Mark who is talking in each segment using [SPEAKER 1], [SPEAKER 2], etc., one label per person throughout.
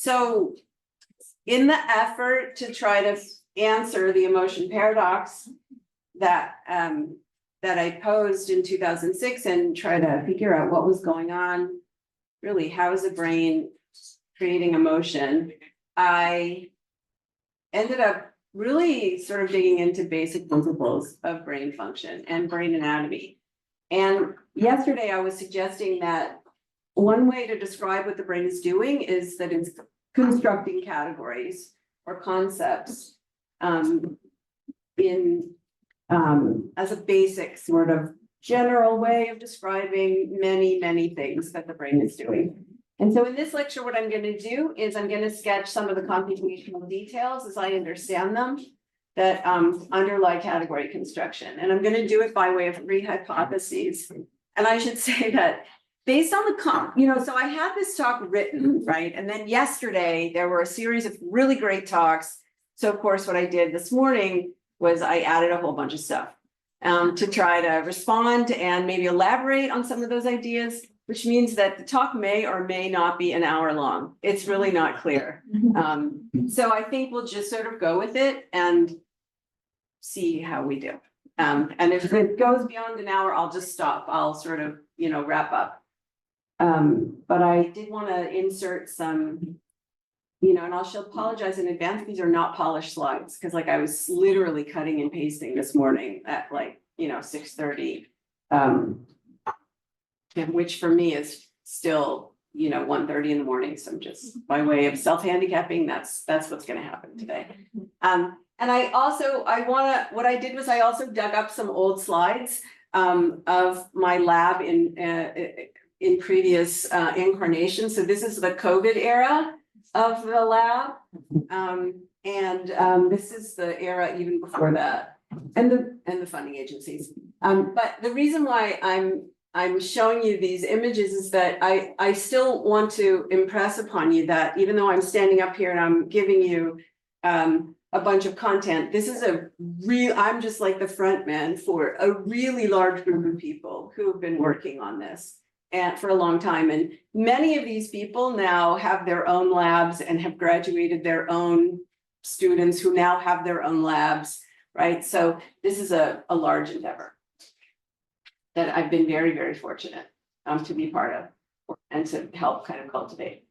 [SPEAKER 1] So in the effort to try to answer the emotion paradox that that I posed in 2006 and try to figure out what was going on, really, how is the brain creating emotion, I ended up really sort of digging into basic principles of brain function and brain anatomy. And yesterday I was suggesting that one way to describe what the brain is doing is that it's constructing categories or concepts as a basic sort of general way of describing many things that the brain is doing. And so in this lecture, what I'm going to do is I'm going to sketch some of the computational details as I understand them that underlie category construction. And I'm going to do it by way of 3 hypotheses. And I should say that based on the so I had this talk written, right? And then yesterday there were a series of really great talks. So of course, what I did this morning was I added a whole bunch of stuff to try to respond and maybe elaborate on some of those ideas, which means that the talk may or may not be an hour long. It's really not clear. So I think we'll just sort of go with it and see how we do. And if it goes beyond an hour, I'll just stop. I'll sort of, wrap up. But I did want to insert some, and I shall apologize in advance. These are not polished slides because I was literally cutting and pasting this morning at 6:30. Which for me is still, 1:30 in the morning. So I'm just by way of self-handicapping, that's what's going to happen today. And what I did was I also dug up some old slides of my lab in previous incarnations. So this is the COVID era of the lab. This is the era even before that, and the funding agencies. But the reason why I'm showing you these images is that I still want to impress upon you that even though I'm standing up here and I'm giving you a bunch of content, this is I'm just like the front man for a really large group of people who have been working on this and for a long time. And many of these people now have their own labs and have graduated their own students who now have their own labs, right? So this is a large endeavor that I've been very fortunate to be part of and to help kind of cultivate.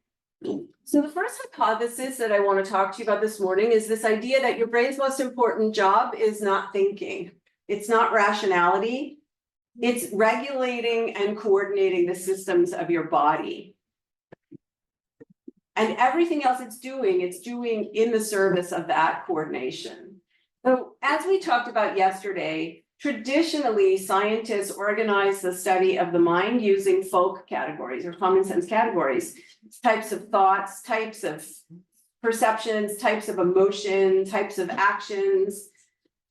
[SPEAKER 1] So the first hypothesis that I want to talk to you about this morning is this idea that your brain's most important job is not thinking. It's not rationality. It's regulating and coordinating the systems of your body. And everything else it's doing in the service of that coordination. So as we talked about yesterday, traditionally, scientists organize the study of the mind using folk categories or common sense categories, types of thoughts, types of perceptions, types of emotion, types of actions.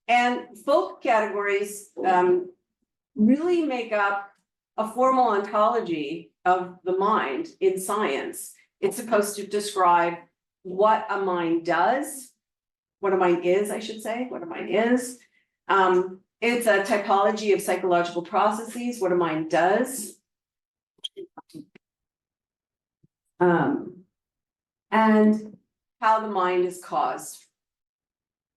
[SPEAKER 1] And folk categories really make up a formal ontology of the mind in science. It's supposed to describe what a mind does, what a mind is, I should say, what a mind is. It's a typology of psychological processes, what a mind does. And how the mind is caused.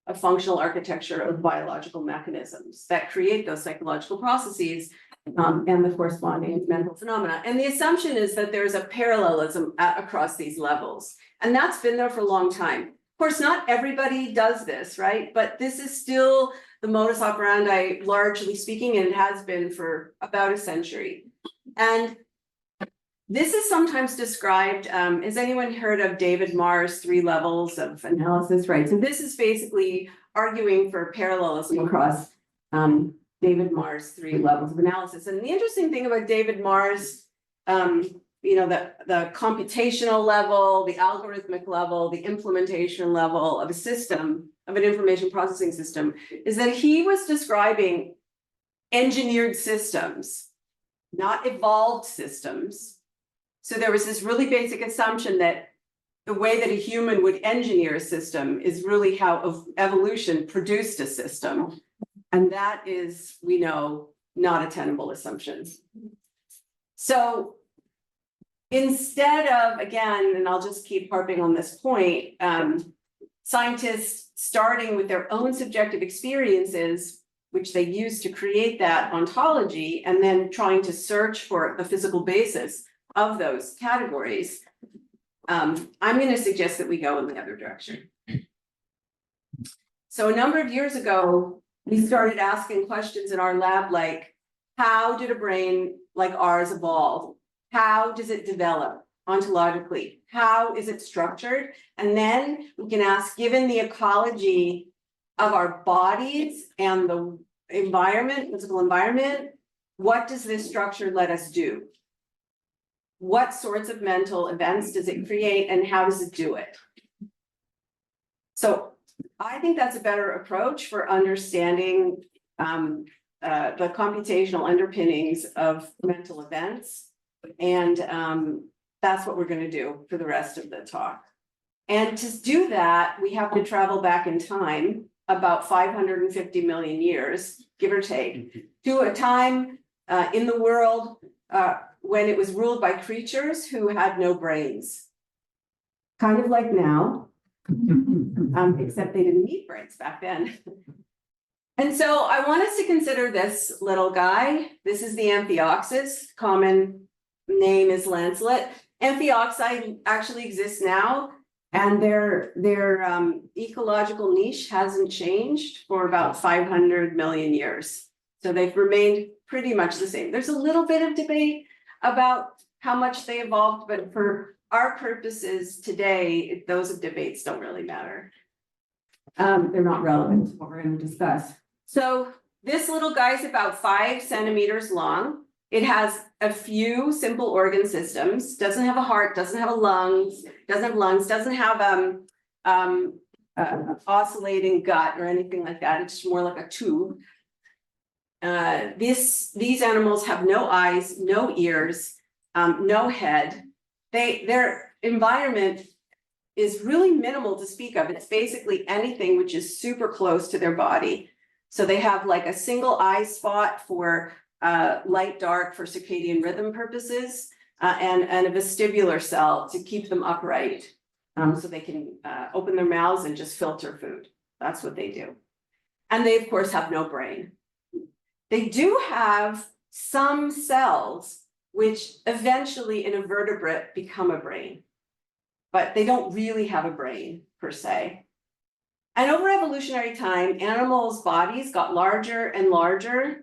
[SPEAKER 1] A functional architecture of biological mechanisms that create those psychological processes and the corresponding mental phenomena. And the assumption is that there's a parallelism across these levels. And that's been there for a long time. Of course, not everybody does this, right? But this is still the modus operandi, largely speaking, and it has been for about a century. And this is sometimes described, has anyone heard of David Marr's 3 levels of analysis, right? So this is basically arguing for parallelism across David Marr's 3 levels of analysis. And the interesting thing about David Marr's, the computational level, the algorithmic level, the implementation level of a system, of an information processing system, is that he was describing engineered systems, not evolved systems. So there was this really basic assumption that the way that a human would engineer a system is really how evolution produced a system. And that is, we know, not a tenable assumption. So instead of, again, and I'll just keep harping on this point, scientists starting with their own subjective experiences, which they use to create that ontology, and then trying to search for the physical basis of those categories, I'm going to suggest that we go in the other direction. So a number of years ago, we started asking questions in our lab like, how did a brain like ours evolve? How does it develop ontologically? How is it structured? And then we can ask, given the ecology of our bodies and the environment, physical environment, what does this structure let us do? What sorts of mental events does it create, and how does it do it? So I think that's a better approach for understanding the computational underpinnings of mental events. And that's what we're going to do for the rest of the talk. And to do that, we have to travel back in time about 550 million years, give or take, to a time in the world when it was ruled by creatures who had no brains. Kind of like now, except they didn't need brains back then. And so I want us to consider this little guy. This is the Amphioxus, common name is lancelet. Amphioxi actually exists now, and their ecological niche hasn't changed for about 500 million years. So they've remained pretty much the same. There's a little bit of debate about how much they evolved, but for our purposes today, those debates don't really matter. They're not relevant to what we're going to discuss. So this little guy's about 5 centimeters long. It has a few simple organ systems, doesn't have a heart, doesn't have lungs, doesn't have oscillating gut or anything like that. It's more like a tube. These animals have no eyes, no ears, no head. Their environment is really minimal to speak of. It's basically anything which is super close to their body. So they have like a single eye spot for light dark for circadian rhythm purposes, and a vestibular cell to keep them upright, so they can open their mouths and just filter food. That's what they do. And they of course have no brain. They do have some cells which eventually in a vertebrate become a brain, but they don't really have a brain per se. And over evolutionary time, animals' bodies got larger and larger.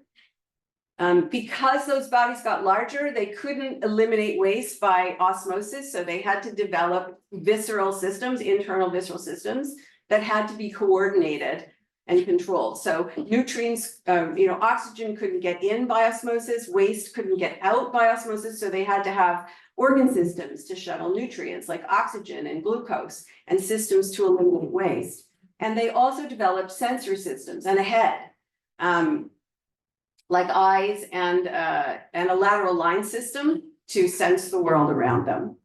[SPEAKER 1] Because those bodies got larger, they couldn't eliminate waste by osmosis, so they had to develop visceral systems, internal visceral systems, that had to be coordinated and controlled. So nutrients, oxygen couldn't get in by osmosis, waste couldn't get out by osmosis, so they had to have organ systems to shuttle nutrients like oxygen and glucose, and systems to eliminate waste. And they also developed sensory systems and a head, like eyes and a lateral line system to sense the world around them.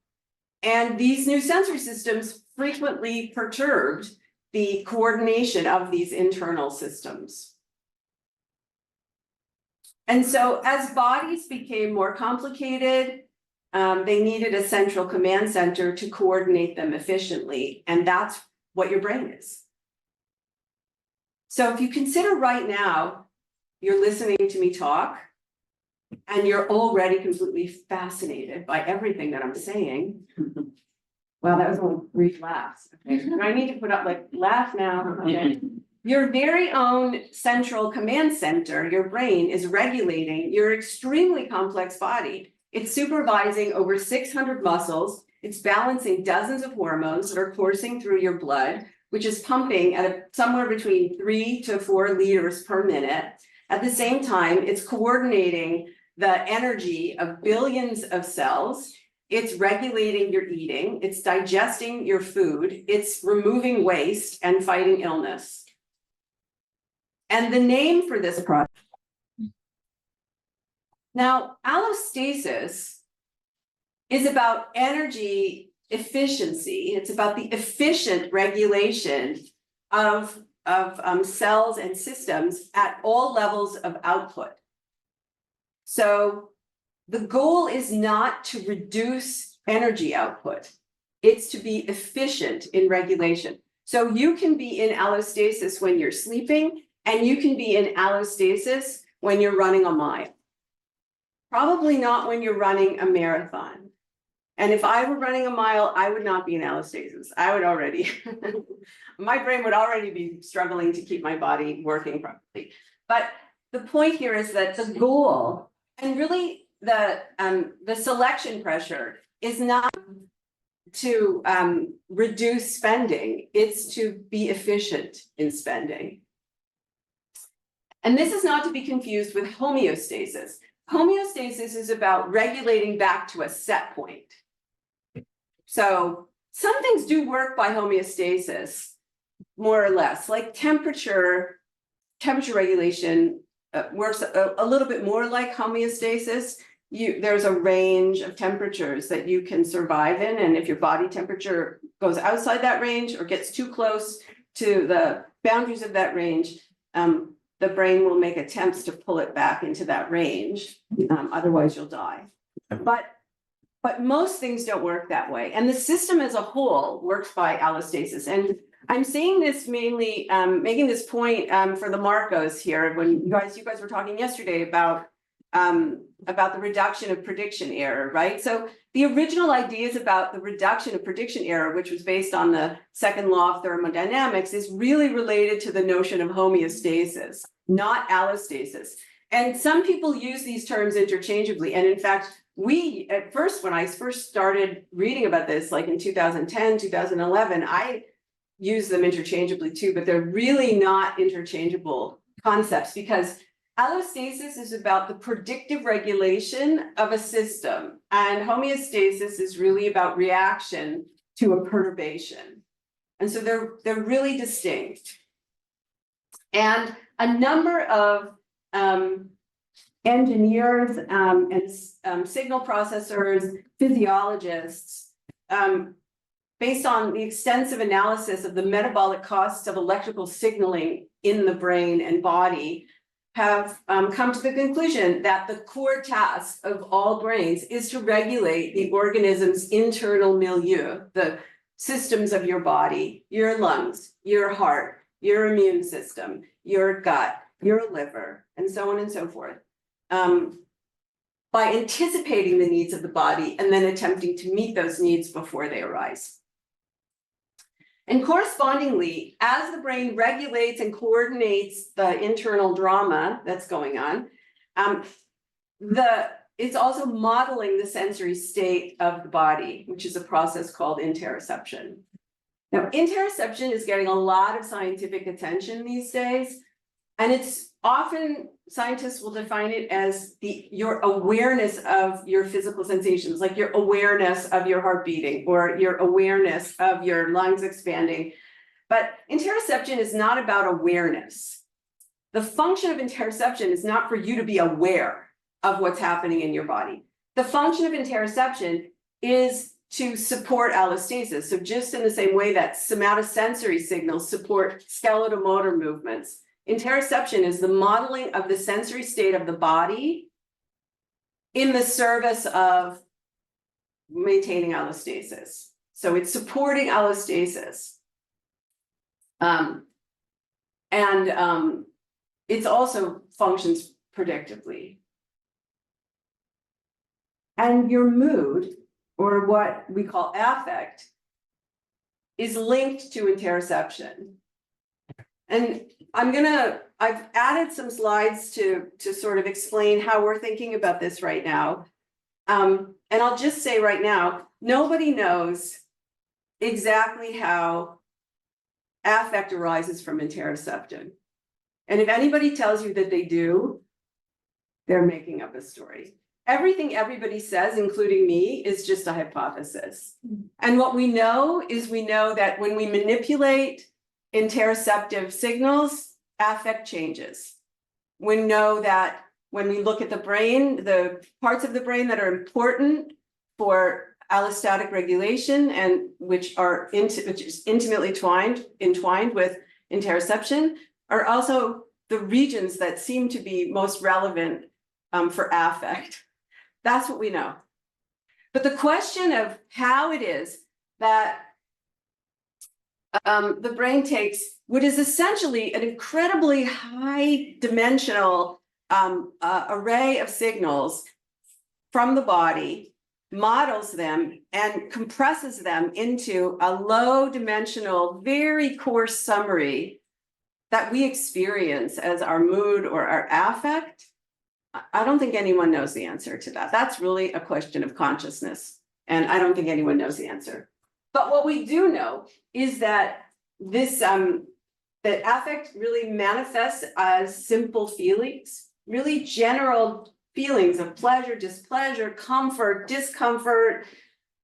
[SPEAKER 1] And these new sensory systems frequently perturbed the coordination of these internal systems. And so as bodies became more complicated, they needed a central command center to coordinate them efficiently. And that's what your brain is. So if you consider right now, you're listening to me talk, and you're already completely fascinated by everything that I'm saying. Wow, that was only 3 laughs. Okay. I need to put up like laugh now. Okay. Your very own central command center, your brain, is regulating your extremely complex body. It's supervising over 600 muscles. It's balancing dozens of hormones that are coursing through your blood, which is pumping at somewhere between 3 to 4 liters per minute. At the same time, it's coordinating the energy of billions of cells. It's regulating your eating. It's digesting your food. It's removing waste and fighting illness. And the name for this process. Now, allostasis is about energy efficiency. It's about the efficient regulation of cells and systems at all levels of output. So the goal is not to reduce energy output. It's to be efficient in regulation. So you can be in allostasis when you're sleeping, and you can be in allostasis when you're running a mile. Probably not when you're running a marathon. And if I were running a mile, I would not be in allostasis. I would already, my brain would already be struggling to keep my body working properly. But the point here is that the goal, and really the selection pressure, is not to reduce spending, it's to be efficient in spending. And this is not to be confused with homeostasis. Homeostasis is about regulating back to a set point. So some things do work by homeostasis, more or less, like temperature regulation works a little bit more like homeostasis. There's a range of temperatures that you can survive in, and if your body temperature goes outside that range or gets too close to the boundaries of that range, the brain will make attempts to pull it back into that range. Otherwise you'll die. But most things don't work that way. And the system as a whole works by allostasis. And I'm saying this mainly, making this point for the Marcos here, when you guys were talking yesterday about the reduction of prediction error, right? So the original ideas about the reduction of prediction error, which was based on the second law of thermodynamics, is really related to the notion of homeostasis, not allostasis. And some people use these terms interchangeably. And in fact, at first, when I first started reading about this, like in 2010, 2011, I used them interchangeably too, but they're really not interchangeable concepts, because allostasis is about the predictive regulation of a system, and homeostasis is really about reaction to a perturbation. And so they're really distinct. And a number of engineers and signal processors, physiologists, based on the extensive analysis of the metabolic costs of electrical signaling in the brain and body, have come to the conclusion that the core task of all brains is to regulate the organism's internal milieu, the systems of your body, your lungs, your heart, your immune system, your gut, your liver, and so on and so forth, by anticipating the needs of the body and then attempting to meet those needs before they arise. And correspondingly, as the brain regulates and coordinates the internal drama that's going on, it's also modeling the sensory state of the body, which is a process called interoception. Now, interoception is getting a lot of scientific attention these days, and it's often, scientists will define it as your awareness of your physical sensations, like your awareness of your heart beating or your awareness of your lungs expanding. But interoception is not about awareness. The function of interoception is not for you to be aware of what's happening in your body. The function of interoception is to support allostasis. So just in the same way that somatosensory signals support skeletal motor movements, interoception is the modeling of the sensory state of the body in the service of maintaining allostasis. So it's supporting allostasis. It also functions predictively. And your mood, or what we call affect, is linked to interoception. And I've added some slides to sort of explain how we're thinking about this right now. And I'll just say right now, nobody knows exactly how affect arises from interoception. And if anybody tells you that they do, they're making up a story. Everything everybody says, including me, is just a hypothesis. And what we know is we know that when we manipulate interoceptive signals, affect changes. We know that when we look at the brain, the parts of the brain that are important for allostatic regulation and which is intimately entwined with interoception are also the regions that seem to be most relevant for affect. That's what we know. But the question of how it is that the brain takes what is essentially an incredibly high dimensional array of signals from the body, models them and compresses them into a low dimensional, very coarse summary that we experience as our mood or our affect. I don't think anyone knows the answer to that. That's really a question of consciousness. And I don't think anyone knows the answer. But what we do know is that this, that affect really manifests as simple feelings, really general feelings of pleasure, displeasure, comfort, discomfort,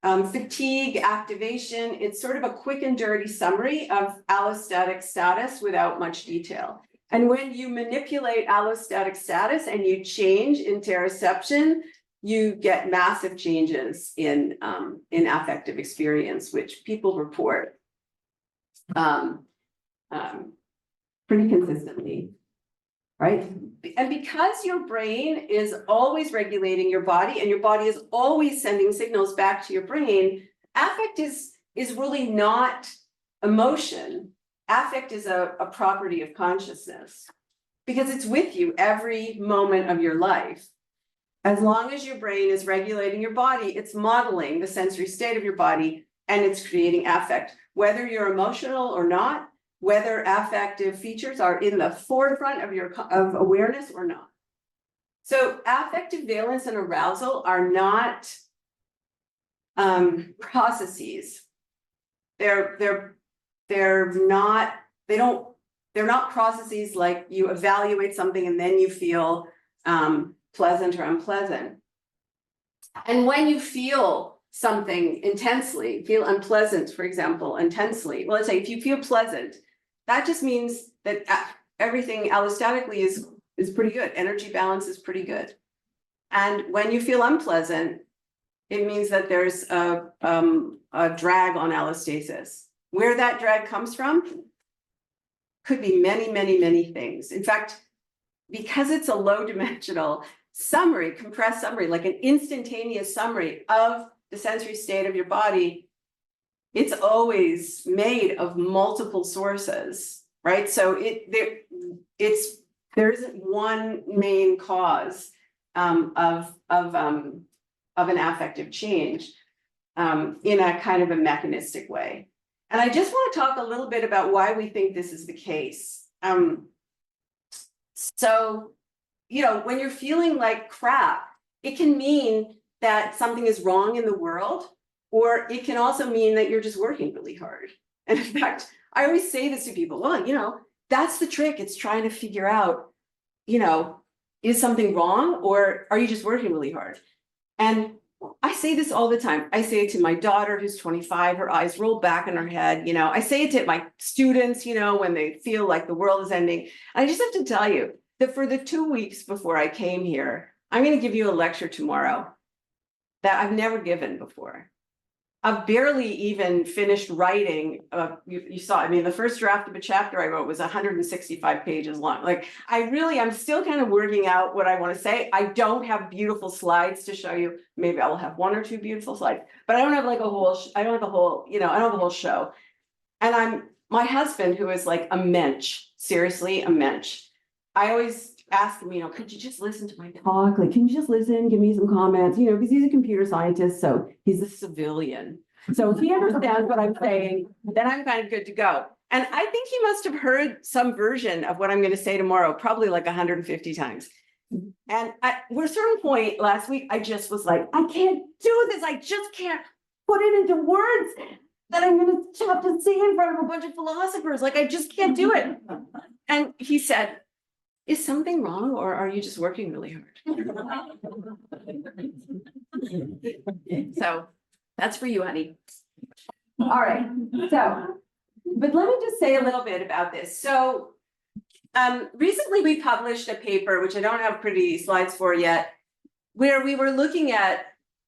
[SPEAKER 1] fatigue, activation. It's sort of a quick and dirty summary of allostatic status without much detail. And when you manipulate allostatic status and you change interoception, you get massive changes in affective experience, which people report pretty consistently, right? And because your brain is always regulating your body and your body is always sending signals back to your brain, affect is really not emotion. Affect is a property of consciousness because it's with you every moment of your life. As long as your brain is regulating your body, it's modeling the sensory state of your body and it's creating affect, whether you're emotional or not, whether affective features are in the forefront of awareness or not. So affective valence and arousal are not processes. They're not processes like you evaluate something and then you feel pleasant or unpleasant. And when you feel something intensely, feel unpleasant, for example, intensely, well, let's say if you feel pleasant, that just means that everything allostatically is pretty good. Energy balance is pretty good. And when you feel unpleasant, it means that there's a drag on allostasis. Where that drag comes from could be many, many, many things. In fact, because it's a low dimensional summary, compressed summary, like an instantaneous summary of the sensory state of your body, it's always made of multiple sources, right? So there isn't one main cause of an affective change in a kind of a mechanistic way. And I just want to talk a little bit about why we think this is the case. So, you know, when you're feeling like crap, it can mean that something is wrong in the world, or it can also mean that you're just working really hard. And in fact, I always say this to people, well, you know, that's the trick. It's trying to figure out, you know, is something wrong or are you just working really hard? And I say this all the time. I say it to my daughter who's 25, her eyes roll back in her head. You know, I say it to my students, you know, when they feel like the world is ending. I just have to tell you that for the 2 weeks before I came here, I'm going to give you a lecture tomorrow that I've never given before. I've barely even finished writing. You saw, I mean, the first draft of a chapter I wrote was 165 pages long. Like, I'm still kind of working out what I want to say. I don't have beautiful slides to show you. Maybe I'll have one or two beautiful slides, but I don't have like a whole, I don't have the whole, you know, I don't have the whole show. And my husband, who is like a mensch, seriously, a mensch. I always ask him, you know, could you just listen to my talk? Like, can you just listen, give me some comments, you know, because he's a computer scientist, so he's a civilian. So if he understands what I'm saying, then I'm kind of good to go. And I think he must have heard some version of what I'm going to say tomorrow, probably like 150 times. And at a certain point last week, I just was like, I can't do this. I just can't put it into words that I'm going to have to say in front of a bunch of philosophers. Like, I just can't do it. And he said, is something wrong or are you just working really hard? So that's for you, honey. All right. So, but let me just say a little bit about this. So recently we published a paper, which I don't have pretty slides for yet, where we were looking at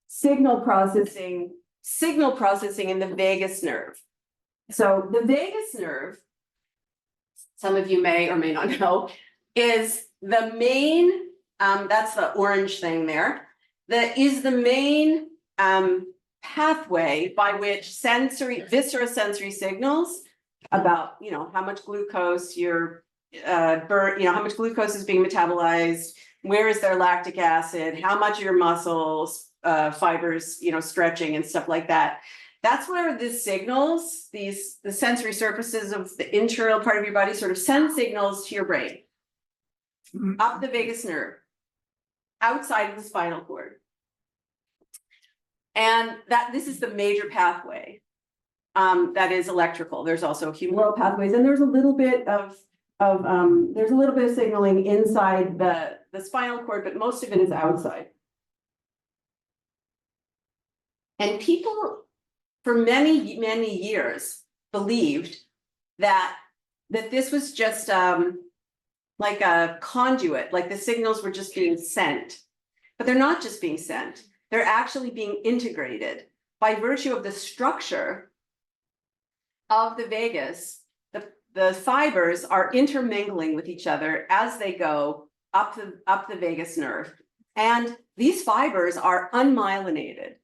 [SPEAKER 1] signal processing in the vagus nerve. So the vagus nerve, some of you may or may not know, is the main, that's the orange thing there, that is the main pathway by which viscerosensory signals about, how much glucose you're how much glucose is being metabolized, where is their lactic acid, how much of your muscles, fibers, stretching and stuff like that. That's where the signals, the sensory surfaces of the internal part of your body sort of send signals to your brain, up the vagus nerve, outside of the spinal cord. And this is the major pathway that is electrical. There's also humoral pathways, and there's a little bit of signaling inside the spinal cord, but most of it is outside. And people for many, many years believed that this was just like a conduit, like the signals were just being sent. But they're not just being sent. They're actually being integrated by virtue of the structure of the vagus. The fibers are intermingling with each other as they go up the vagus nerve. And these fibers are unmyelinated.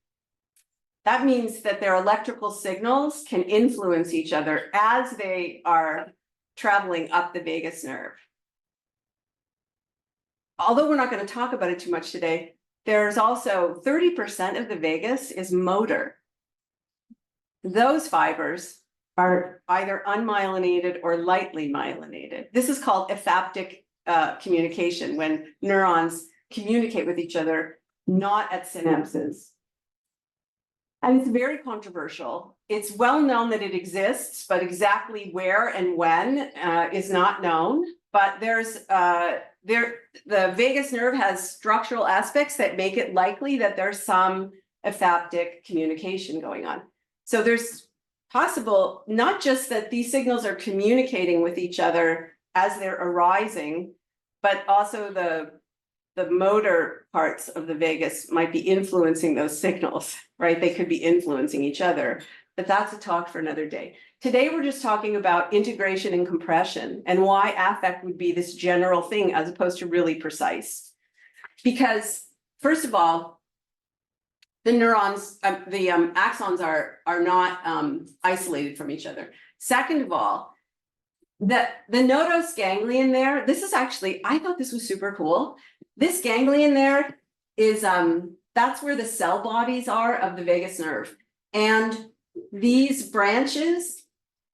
[SPEAKER 1] That means that their electrical signals can influence each other as they are traveling up the vagus nerve. Although we're not going to talk about it too much today, there's also 30% of the vagus is motor. Those fibers are either unmyelinated or lightly myelinated. This is called ephaptic communication, when neurons communicate with each other, not at synapses. And it's very controversial. It's well known that it exists, but exactly where and when is not known. But the vagus nerve has structural aspects that make it likely that there's some ephaptic communication going on. So there's possible, not just that these signals are communicating with each other as they're arising, but also the motor parts of the vagus might be influencing those signals, right? They could be influencing each other, but that's a talk for another day. Today, we're just talking about integration and compression and why affect would be this general thing as opposed to really precise. Because first of all, the neurons, the axons are not isolated from each other. Second of all, the nodose ganglion there, this is actually, I thought this was super cool. This ganglion there is, that's where the cell bodies are of the vagus nerve. And these branches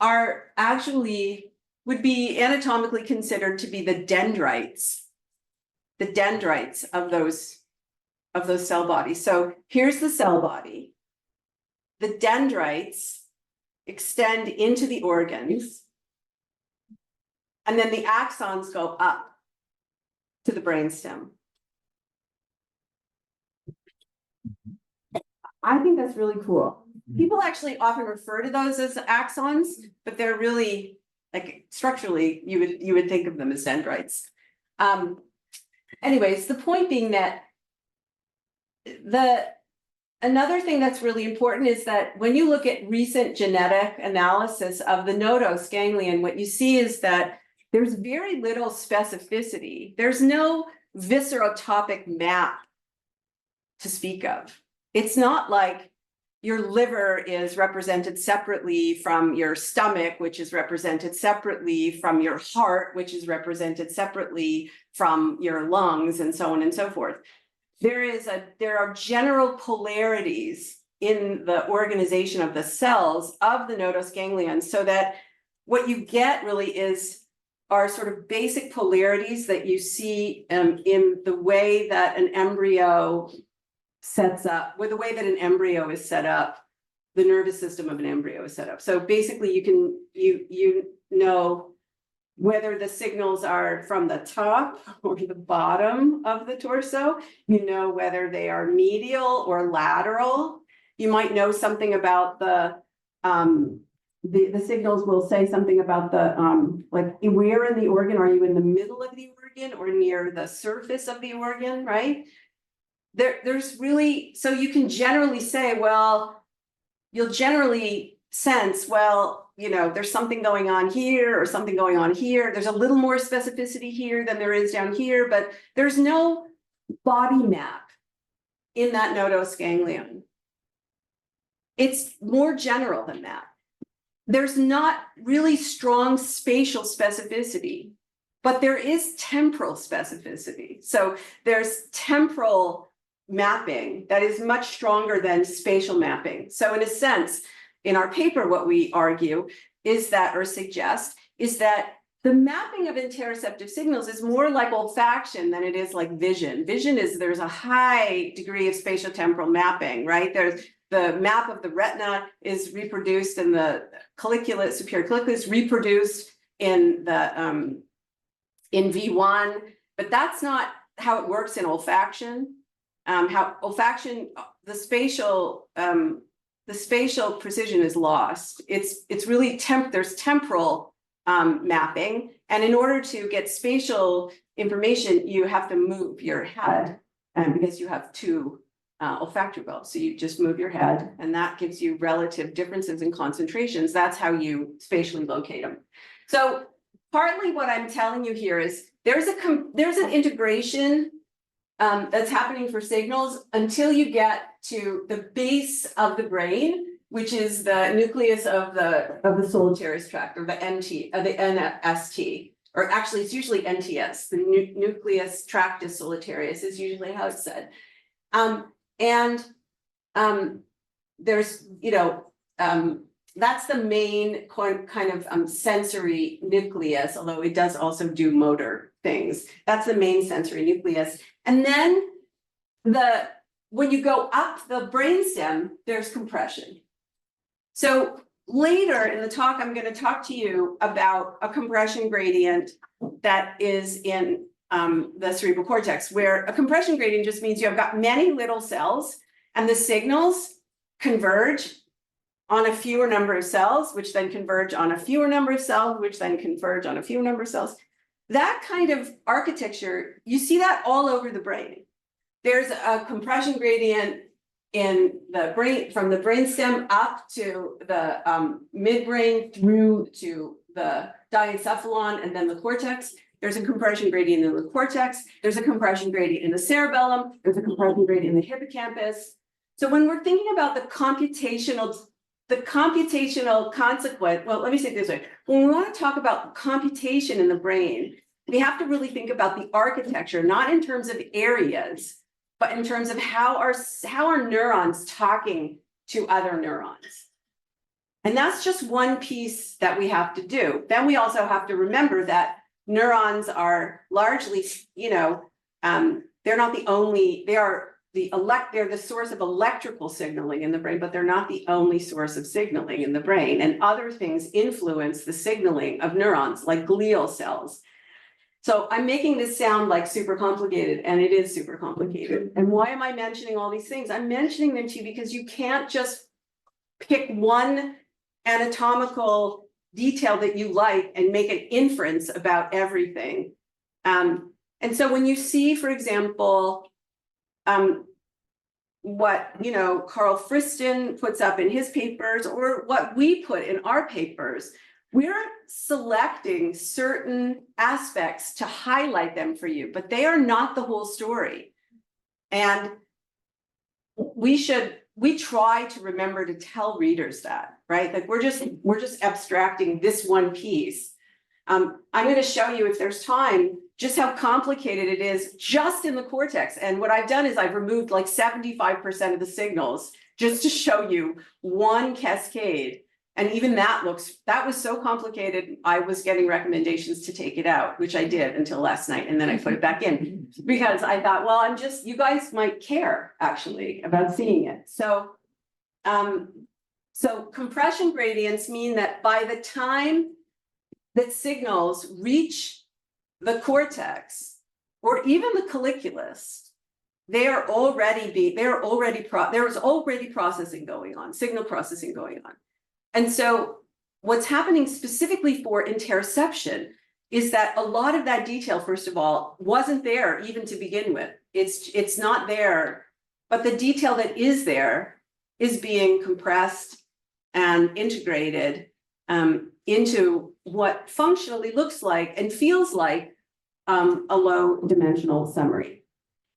[SPEAKER 1] are actually, would be anatomically considered to be the dendrites of those cell bodies. So here's the cell body. The dendrites extend into the organs, and then the axons go up to the brainstem. I think that's really cool. People actually often refer to those as axons, but they're really, like, structurally, you would think of them as dendrites. Anyways, the point being that another thing that's really important is that when you look at recent genetic analysis of the nodose ganglion, what you see is that there's very little specificity. There's no viscerotopic map to speak of. It's not like your liver is represented separately from your stomach, which is represented separately from your heart, which is represented separately from your lungs, and so on and so forth. There are general polarities in the organization of the cells of the nodose ganglion, so that what you get really are sort of basic polarities that you see in the way that an embryo sets up, with the way that an embryo is set up, the nervous system of an embryo is set up. So basically you know whether the signals are from the top or the bottom of the torso. You know whether they are medial or lateral. You might know something about the signals will say something about like where in the organ, are you in the middle of the organ or near the surface of the organ, right? There's really, so you can generally say, well, you'll generally sense, well, there's something going on here or something going on here. There's a little more specificity here than there is down here, but there's no body map in that nodose ganglion. It's more general than that. There's not really strong spatial specificity, but there is temporal specificity. So there's temporal mapping that is much stronger than spatial mapping. So in a sense, in our paper, what we argue is that, or suggest, is that the mapping of interoceptive signals is more like olfaction than it is like vision. Vision is, there's a high degree of spatial temporal mapping, right? There's the map of the retina is reproduced in the colliculus, superior colliculus is reproduced in the in V1, but that's not how it works in olfaction. How olfaction, the spatial precision is lost. It's really there's temporal mapping, and in order to get spatial information, you have to move your head, because you have two olfactory bulbs. So you just move your head, and that gives you relative differences in concentrations. That's how you spatially locate them. So partly what I'm telling you here is there's an integration that's happening for signals until you get to the base of the brain, which is the nucleus of the solitarius tract, or the NT, the NST, or actually it's usually NTS, the nucleus tractus solitarius is usually how it's said. There's, that's the main kind of sensory nucleus, although it does also do motor things. That's the main sensory nucleus. And then when you go up the brainstem, there's compression. So later in the talk, I'm going to talk to you about a compression gradient that is in the cerebral cortex, where a compression gradient just means you have got many little cells and the signals converge on a fewer number of cells, which then converge on a fewer number of cells, which then converge on a fewer number of cells. That kind of architecture, you see that all over the brain. There's a compression gradient in the brain, from the brainstem up to the midbrain through to the diencephalon and then the cortex. There's a compression gradient in the cortex. There's a compression gradient in the cerebellum. There's a compression gradient in the hippocampus. So when we're thinking about the computational consequence, well, let me say it this way. When we want to talk about computation in the brain, we have to really think about the architecture, not in terms of areas, but in terms of how are neurons talking to other neurons. And that's just one piece that we have to do. Then we also have to remember that neurons are largely, they're not the only, they're the source of electrical signaling in the brain, but they're not the only source of signaling in the brain. And other things influence the signaling of neurons, like glial cells. So I'm making this sound like super complicated, and it is super complicated. And why am I mentioning all these things? I'm mentioning them to you because you can't just pick one anatomical detail that you like and make an inference about everything. And so when you see, for example, what Carl Friston puts up in his papers, or what we put in our papers, we're selecting certain aspects to highlight them for you, but they are not the whole story. And we try to remember to tell readers that, right? Like we're just abstracting this one piece. I'm going to show you, if there's time, just how complicated it is just in the cortex. And what I've done is I've removed like 75% of the signals just to show you one cascade. And even that was so complicated, I was getting recommendations to take it out, which I did until last night. And then I put it back in because I thought, well, you guys might care actually about seeing it. So, so compression gradients mean that by the time that signals reach the cortex or even the colliculus, there's already processing going on, signal processing going on. And so what's happening specifically for interoception is that a lot of that detail, first of all, wasn't there even to begin with. It's not there, but the detail that is there is being compressed and integrated into what functionally looks like and feels like a low dimensional summary.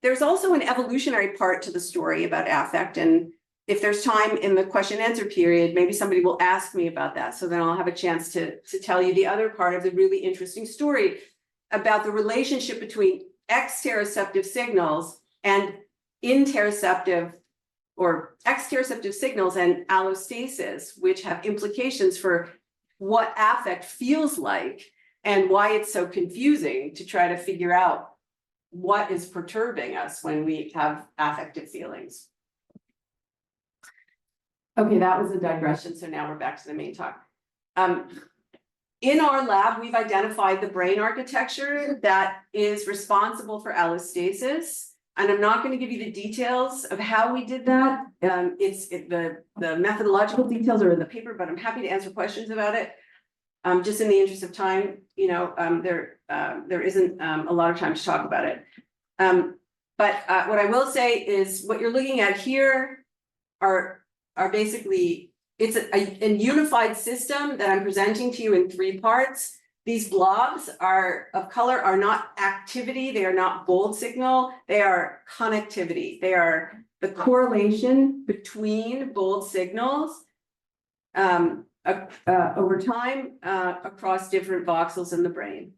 [SPEAKER 1] there's also an evolutionary part to the story about affect, and if there's time in the question and answer period, maybe somebody will ask me about that. So then I'll have a chance to tell you the other part of the really interesting story about the relationship between exteroceptive signals and interoceptive or exteroceptive signals and allostasis, which have implications for what affect feels like and why it's so confusing to try to figure out what is perturbing us when we have affective feelings. Okay, that was a digression. So now we're back to the main talk. In our lab, we've identified the brain architecture that is responsible for allostasis. And I'm not going to give you the details of how we did that. The methodological details are in the paper, but I'm happy to answer questions about it. Just in the interest of time, there isn't a lot of time to talk about it. But what I will say is what you're looking at here are basically, it's a unified system that I'm presenting to you in 3 parts. These blobs of color are not activity, they are not bold signal, they are connectivity. They are the correlation between bold signals over time across different voxels in the brain.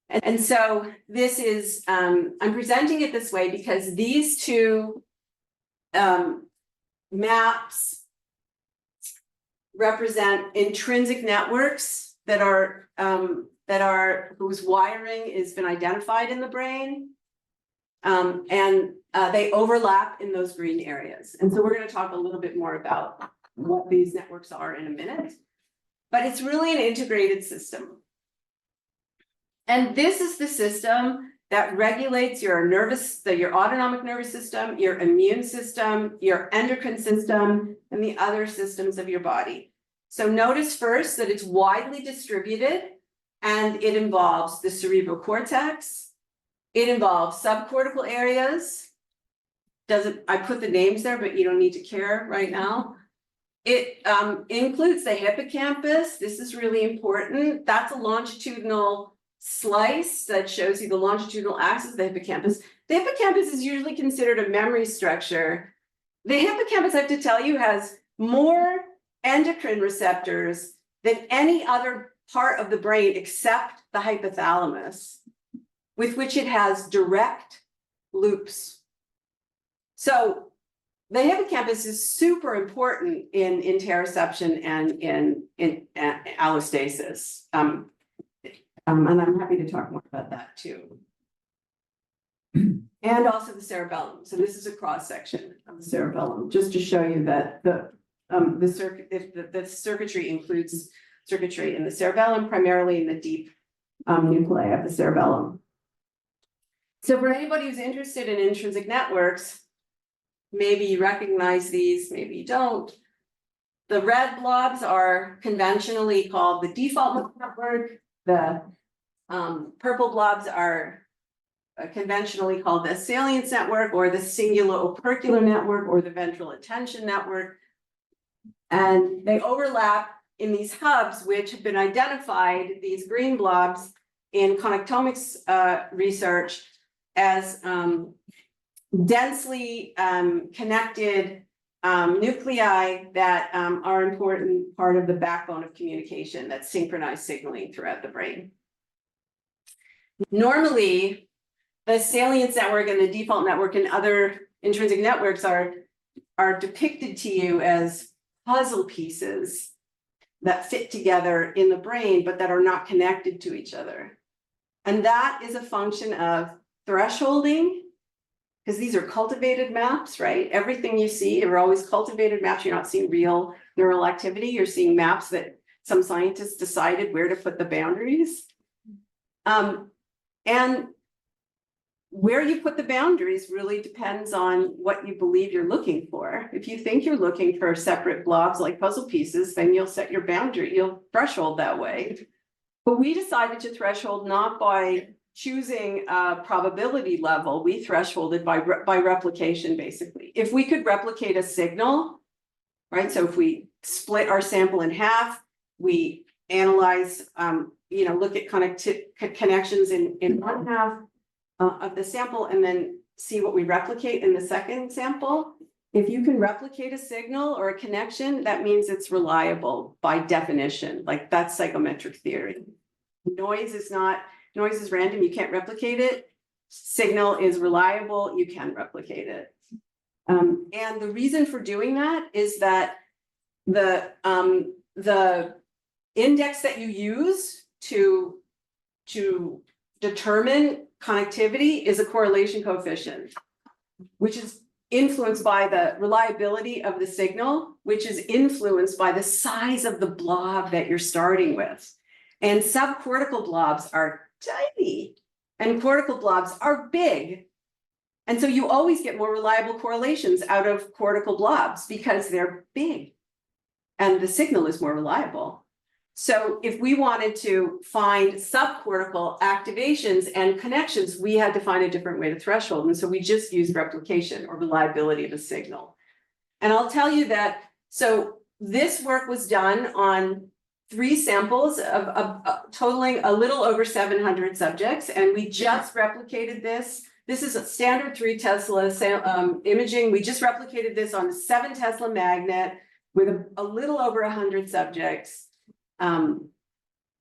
[SPEAKER 1] And so this is, I'm presenting it this way because these 2 maps represent intrinsic networks that are whose wiring has been identified in the brain, and they overlap in those green areas. And so we're going to talk a little bit more about what these networks are in a minute, but it's really an integrated system. And this is the system that regulates your your autonomic nervous system, your immune system, your endocrine system, and the other systems of your body. So notice first that it's widely distributed and it involves the cerebral cortex. It involves subcortical areas. I put the names there, but you don't need to care right now. It includes the hippocampus. This is really important. That's a longitudinal slice that shows you the longitudinal axis of the hippocampus. The hippocampus is usually considered a memory structure. The hippocampus, I have to tell you, has more endocrine receptors than any other part of the brain except the hypothalamus, with which it has direct loops. So the hippocampus is super important in interoception and in allostasis. And I'm happy to talk more about that too. And also the cerebellum. So this is a cross section of the cerebellum, just to show you that the circuitry includes circuitry in the cerebellum, primarily in the deep nuclei of the cerebellum. So for anybody who's interested in intrinsic networks, maybe you recognize these, maybe you don't. The red blobs are conventionally called the default network. The purple blobs are conventionally called the salience network or the cingulo-opercular network or the ventral attention network. And they overlap in these hubs, which have been identified, these green blobs, in connectomics research as densely connected nuclei that are an important part of the backbone of communication that synchronize signaling throughout the brain. Normally, the salience network and the default network and other intrinsic networks are depicted to you as puzzle pieces that fit together in the brain, but that are not connected to each other. And that is a function of thresholding, because these are cultivated maps, right? Everything you see are always cultivated maps. You're not seeing real neural activity. You're seeing maps that some scientists decided where to put the boundaries. And where you put the boundaries really depends on what you believe you're looking for. If you think you're looking for separate blobs like puzzle pieces, then you'll set your boundary, you'll threshold that way. But we decided to threshold not by choosing a probability level, we thresholded by replication, basically. If we could replicate a signal, right? So if we split our sample in half, we analyze, look at connections in one half, of the sample and then see what we replicate in the second sample. If you can replicate a signal or a connection, that means it's reliable by definition, like that's psychometric theory. Noise is random, you can't replicate it. Signal is reliable, you can replicate it. And the reason for doing that is that the index that you use to determine connectivity is a correlation coefficient, which is influenced by the reliability of the signal, which is influenced by the size of the blob that you're starting with. And subcortical blobs are tiny and cortical blobs are big. And so you always get more reliable correlations out of cortical blobs because they're big and the signal is more reliable. So if we wanted to find subcortical activations and connections, we had to find a different way to threshold. And so we just used replication or reliability of a signal. And I'll tell you that, so this work was done on 3 samples of totaling a little over 700 subjects. And we just replicated this. This is a standard 3 Tesla imaging. We just replicated this on a 7 Tesla magnet with a little over 100 subjects.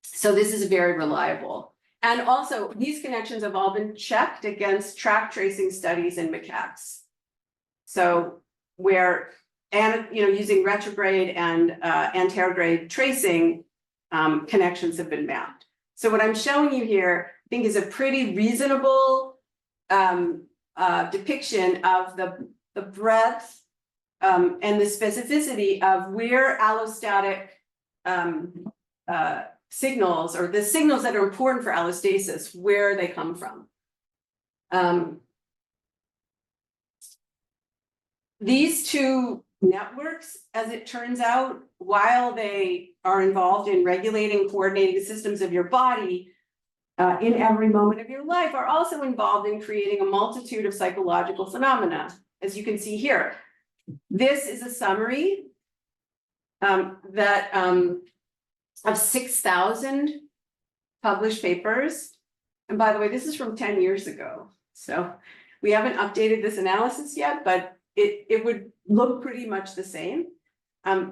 [SPEAKER 1] So this is very reliable. And also these connections have all been checked against track tracing studies in macaques. So where, and using retrograde and anterograde tracing, connections have been mapped. So what I'm showing you here, I think is a pretty reasonable depiction of the breadth and the specificity of where allostatic signals, or the signals that are important for allostasis, where they come from. These 2 networks, as it turns out, while they are involved in regulating, coordinating the systems of your body in every moment of your life, are also involved in creating a multitude of psychological phenomena, as you can see here. This is a summary of 6,000 published papers. And by the way, this is from 10 years ago. So we haven't updated this analysis yet, but it would look pretty much the same.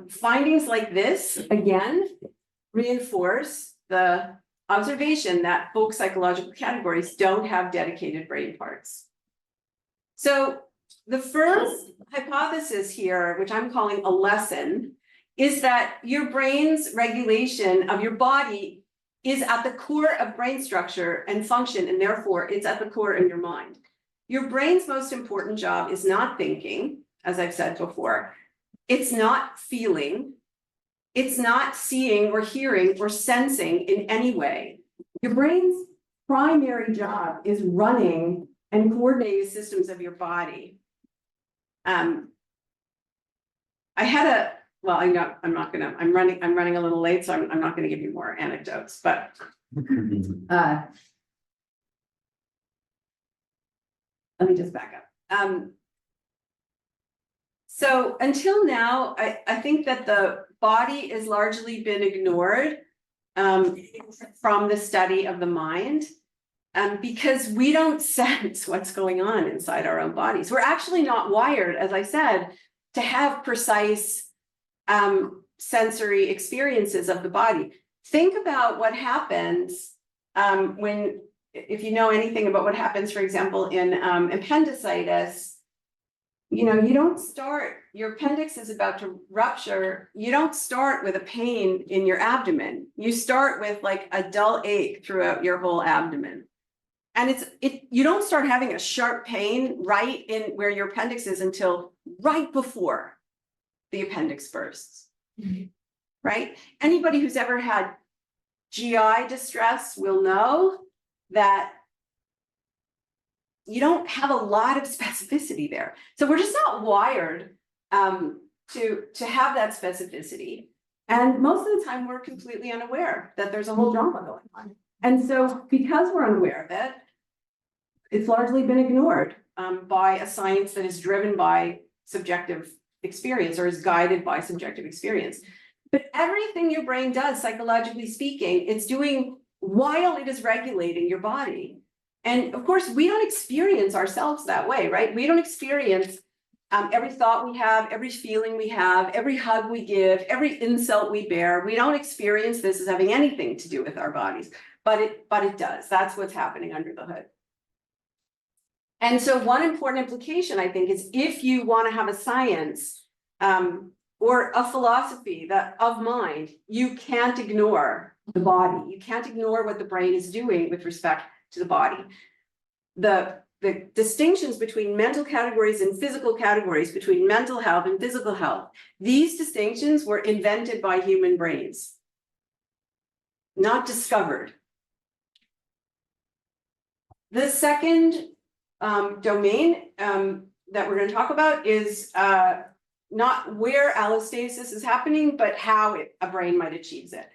[SPEAKER 1] Findings like this, again, reinforce the observation that folk psychological categories don't have dedicated brain parts. So the first hypothesis here, which I'm calling a lesson, is that your brain's regulation of your body is at the core of brain structure and function, and therefore it's at the core of your mind. Your brain's most important job is not thinking, as I've said before. It's not feeling. It's not seeing or hearing or sensing in any way. Your brain's primary job is running and coordinating the systems of your body. I'm running a little late, so I'm not gonna give you more anecdotes, but let me just back up. So until now, I think that the body has largely been ignored from the study of the mind, because we don't sense what's going on inside our own bodies. We're actually not wired, as I said, to have precise sensory experiences of the body. Think about what happens if you know anything about what happens, for example, in appendicitis. You don't start, your appendix is about to rupture. You don't start with a pain in your abdomen. You start with like a dull ache throughout your whole abdomen. And you don't start having a sharp pain right in where your appendix is until right before the appendix bursts, right? Anybody who's ever had GI distress will know that you don't have a lot of specificity there. So we're just not wired to have that specificity. And most of the time we're completely unaware that there's a whole drama going on. And so because we're unaware of it, it's largely been ignored by a science that is driven by subjective experience or is guided by subjective experience. But everything your brain does, psychologically speaking, it's doing while it is regulating your body. And of course, we don't experience ourselves that way, right? We don't experience every thought we have, every feeling we have, every hug we give, every insult we bear. We don't experience this as having anything to do with our bodies, but it does. That's what's happening under the hood. And so one important implication, I think, is if you want to have a science or a philosophy that of mind, you can't ignore the body. You can't ignore what the brain is doing with respect to the body. The distinctions between mental categories and physical categories, between mental health and physical health, these distinctions were invented by human brains, not discovered. The second domain that we're going to talk about is not where allostasis is happening, but how a brain might achieve it.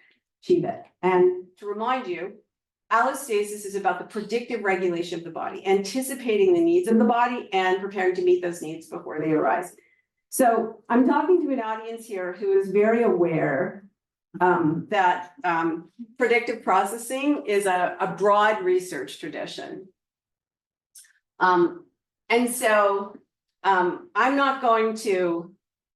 [SPEAKER 1] And to remind you, allostasis is about the predictive regulation of the body, anticipating the needs of the body and preparing to meet those needs before they arise. So I'm talking to an audience here who is very aware that predictive processing is a broad research tradition. And so I'm not going to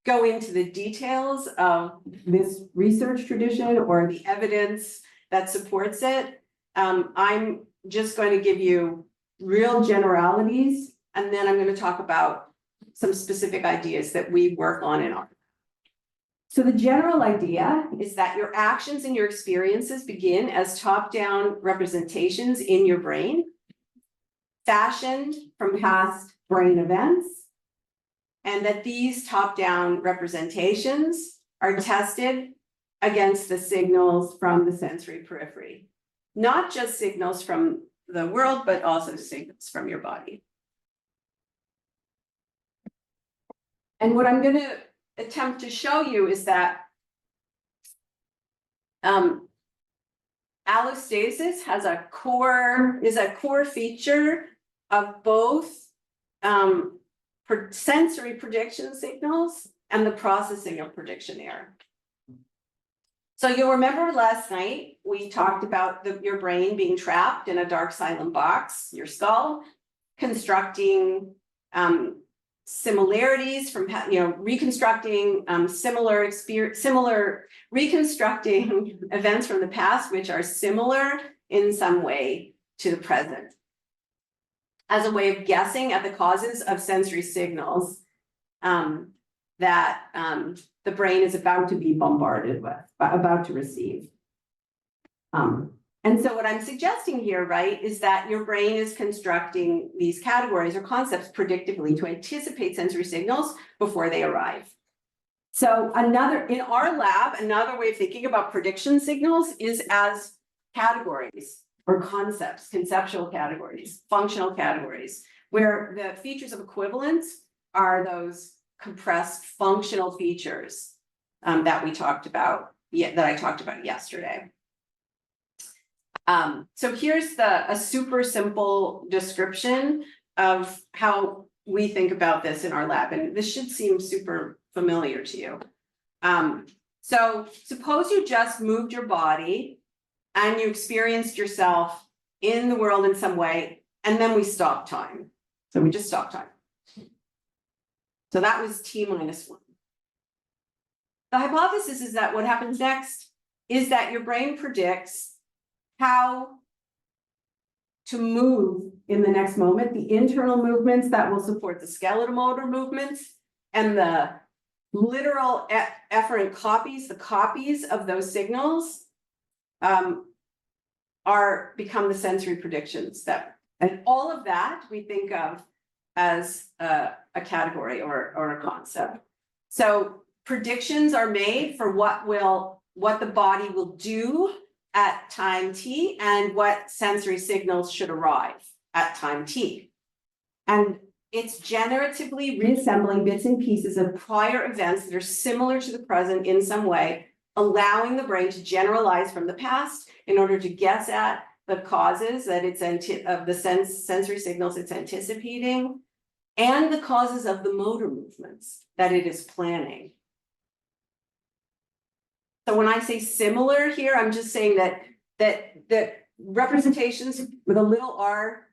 [SPEAKER 1] go into the details of this research tradition or the evidence that supports it. I'm just going to give you real generalities, and then I'm going to talk about some specific ideas that we work on in art. So the general idea is that your actions and your experiences begin as top-down representations in your brain, fashioned from past brain events, and that these top-down representations are tested against the signals from the sensory periphery. Not just signals from the world, but also signals from your body. And what I'm going to attempt to show you is that allostasis has is a core feature of both sensory prediction signals and the processing of prediction error. So you'll remember last night, we talked about your brain being trapped in a dark silent box, your skull, constructing similarities from, reconstructing reconstructing events from the past, which are similar in some way to the present, as a way of guessing at the causes of sensory signals that the brain is about to be bombarded with, about to receive. And so what I'm suggesting here, right, is that your brain is constructing these categories or concepts predictively to anticipate sensory signals before they arrive. So in our lab, another way of thinking about prediction signals is as categories or concepts, conceptual categories, functional categories, where the features of equivalence are those compressed functional features that we talked about, that I talked about yesterday. So here's a super simple description of how we think about this in our lab, and this should seem super familiar to you. So suppose you just moved your body and you experienced yourself in the world in some way, and then we stopped time. So we just stopped time. So that was T-1. The hypothesis is that what happens next is that your brain predicts how to move in the next moment, the internal movements that will support the skeletal motor movements, and the literal efferent copies, the copies of those signals become the sensory predictions and all of that we think of as a category or a concept. So predictions are made for what the body will do at time t and what sensory signals should arrive at time t. And it's generatively reassembling bits and pieces of prior events that are similar to the present in some way, allowing the brain to generalize from the past in order to guess at the causes that of the sensory signals it's anticipating and the causes of the motor movements that it is planning. So when I say similar here, I'm just saying that representations with a little r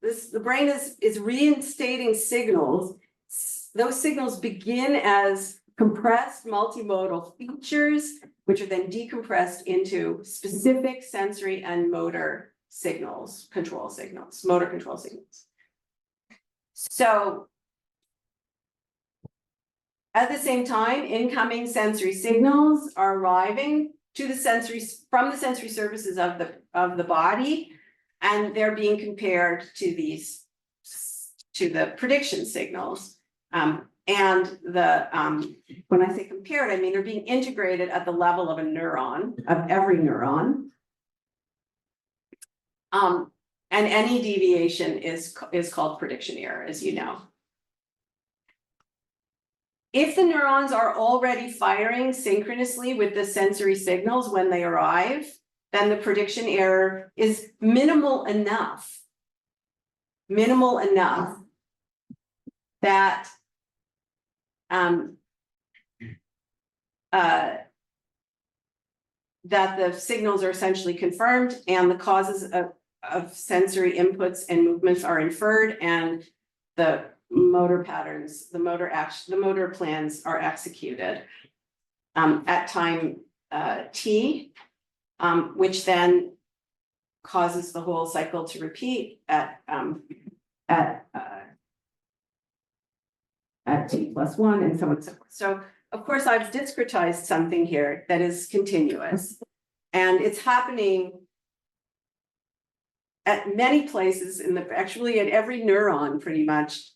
[SPEAKER 1] the brain is reinstating signals. Those signals begin as compressed multimodal features, which are then decompressed into specific sensory and motor signals, motor control signals. So at the same time, incoming sensory signals are arriving to the from the sensory surfaces of the body, and they're being compared to the prediction signals. And when I say compared, I mean they're being integrated at the level of a neuron, of every neuron. And any deviation is called prediction error, as you know. If the neurons are already firing synchronously with the sensory signals when they arrive, then the prediction error is minimal enough that that the signals are essentially confirmed and the causes of sensory inputs and movements are inferred, and the motor patterns, the motor plans are executed at time t, which then causes the whole cycle to repeat at t+1 and so on and so forth. So of course I've discretized something here that is continuous, and it's happening at many places actually at every neuron pretty much,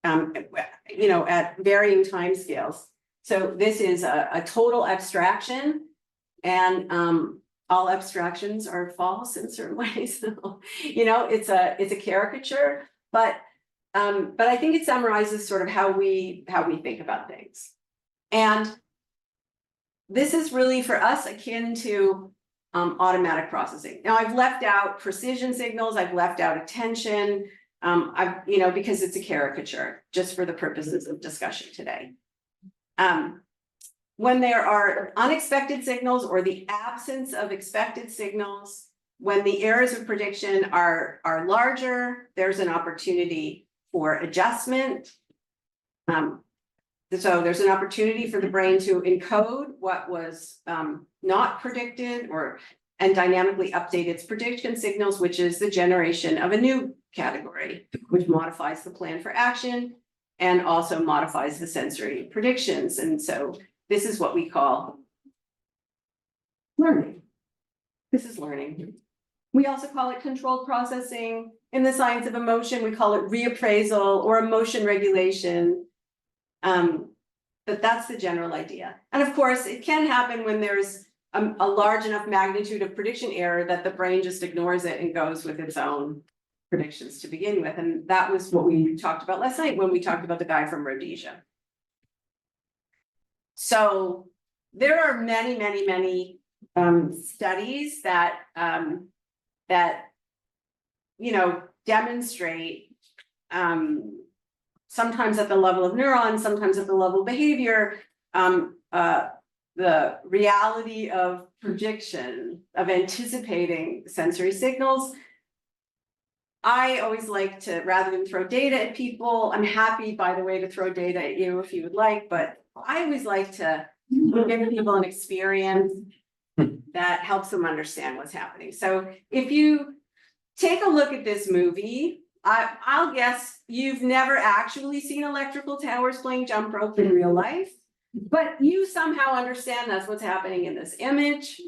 [SPEAKER 1] at varying time scales. So this is a total abstraction, and all abstractions are false in certain ways. It's a caricature, but I think it summarizes sort of how we think about things. And this is really for us akin to automatic processing. Now I've left out precision signals, I've left out attention, because it's a caricature, just for the purposes of discussion today. When there are unexpected signals or the absence of expected signals, when the errors of prediction are larger, there's an opportunity for adjustment. So there's an opportunity for the brain to encode what was not predicted and dynamically update its prediction signals, which is the generation of a new category, which modifies the plan for action and also modifies the sensory predictions. And so this is what we call learning. This is learning. We also call it controlled processing. In the science of emotion, we call it reappraisal or emotion regulation. But that's the general idea. And of course, it can happen when there's a large enough magnitude of prediction error that the brain just ignores it and goes with its own predictions to begin with. And that was what we talked about last night when we talked about the guy from Rhodesia. So there are many, many, many studies that demonstrate sometimes at the level of neurons, sometimes at the level of behavior, the reality of prediction, of anticipating sensory signals. I always like to, rather than throw data at people, I'm happy, by the way, to throw data at you if you would like, but I always like to give people an experience that helps them understand what's happening. So if you take a look at this movie, I'll guess you've never actually seen electrical towers playing jump rope in real life, but you somehow understand that's what's happening in this image,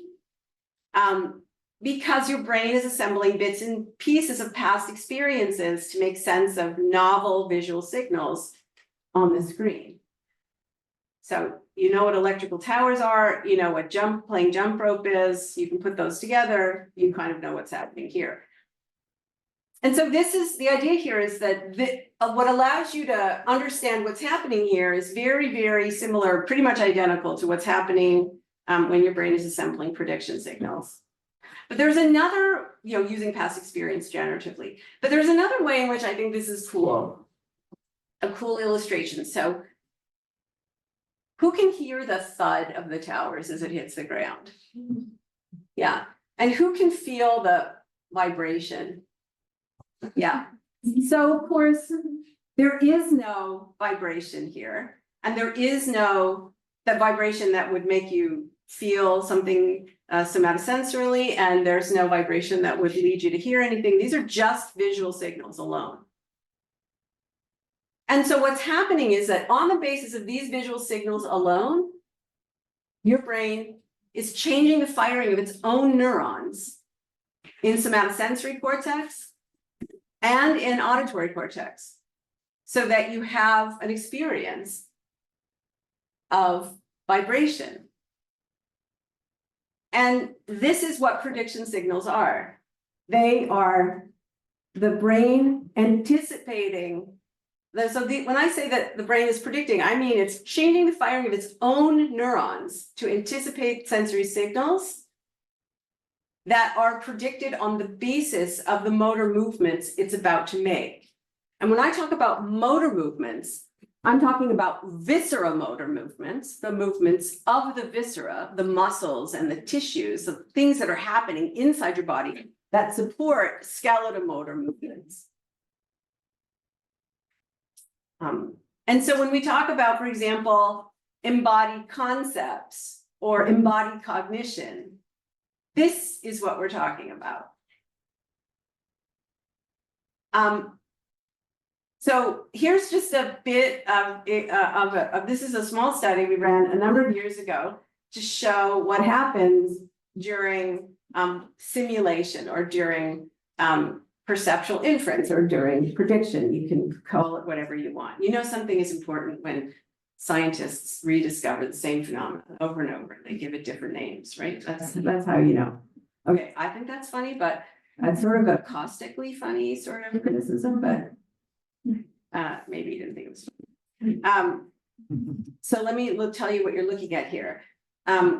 [SPEAKER 1] because your brain is assembling bits and pieces of past experiences to make sense of novel visual signals on the screen. So you know what electrical towers are, you know what playing jump rope is, you can put those together, you kind of know what's happening here. And so this is the idea here, is that what allows you to understand what's happening here is very, very similar, pretty much identical to what's happening when your brain is assembling prediction signals. But there's another, using past experience generatively, but there's another way in which I think this is cool, a cool illustration. So who can hear the thud of the towers as it hits the ground? Yeah, and who can feel the vibration? Yeah. So of course, there is no vibration here, and there is no that vibration that would make you feel something somatosensorily, and there's no vibration that would lead you to hear anything. These are just visual signals alone. And so what's happening is that on the basis of these visual signals alone, your brain is changing the firing of its own neurons in somatosensory cortex and in auditory cortex, so that you have an experience of vibration. And this is what prediction signals are. They are the brain anticipating. When I say that the brain is predicting, I mean it's changing the firing of its own neurons to anticipate sensory signals that are predicted on the basis of the motor movements it's about to make. And when I talk about motor movements, I'm talking about viscera motor movements, the movements of the viscera, the muscles and the tissues, the things that are happening inside your body that support skeletal motor movements. And so when we talk about, for example, embodied concepts or embodied cognition, this is what we're talking about. So here's just a bit of this is a small study we ran a number of years ago to show what happens during simulation or during perceptual inference or during prediction. You can call it whatever you want. You know something is important when scientists rediscover the same phenomenon over and over. They give it different names, right? That's how you know. Okay, I think that's funny, but that's sort of a caustically funny sort of criticism, but maybe you didn't think it was funny. So let me tell you what you're looking at here.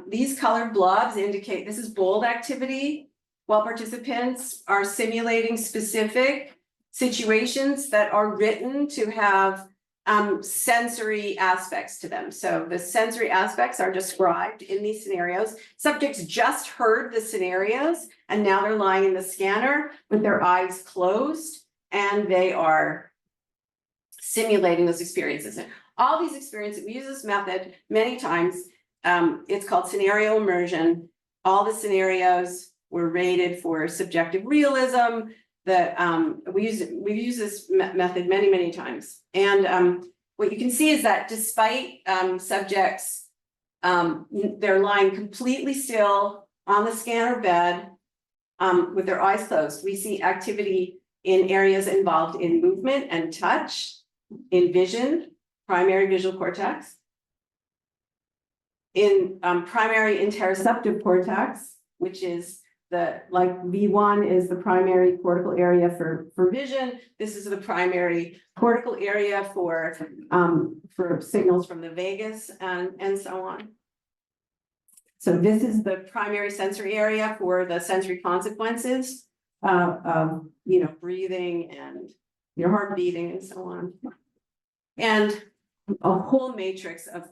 [SPEAKER 1] These colored blobs indicate this is bold activity, while participants are simulating specific situations that are written to have sensory aspects to them. So the sensory aspects are described in these scenarios. Subjects just heard the scenarios and now they're lying in the scanner with their eyes closed and they are simulating those experiences. And all these experiences, we use this method many times. It's called scenario immersion. All the scenarios were rated for subjective realism. We've used this method many times. And what you can see is that despite subjects, they're lying completely still on the scanner bed with their eyes closed, we see activity in areas involved in movement and touch, in vision, primary visual cortex, in primary interoceptive cortex, which is like V1 is the primary cortical area for vision. This is the primary cortical area for signals from the vagus and so on. So this is the primary sensory area for the sensory consequences of breathing and your heart beating and so on. And a whole matrix of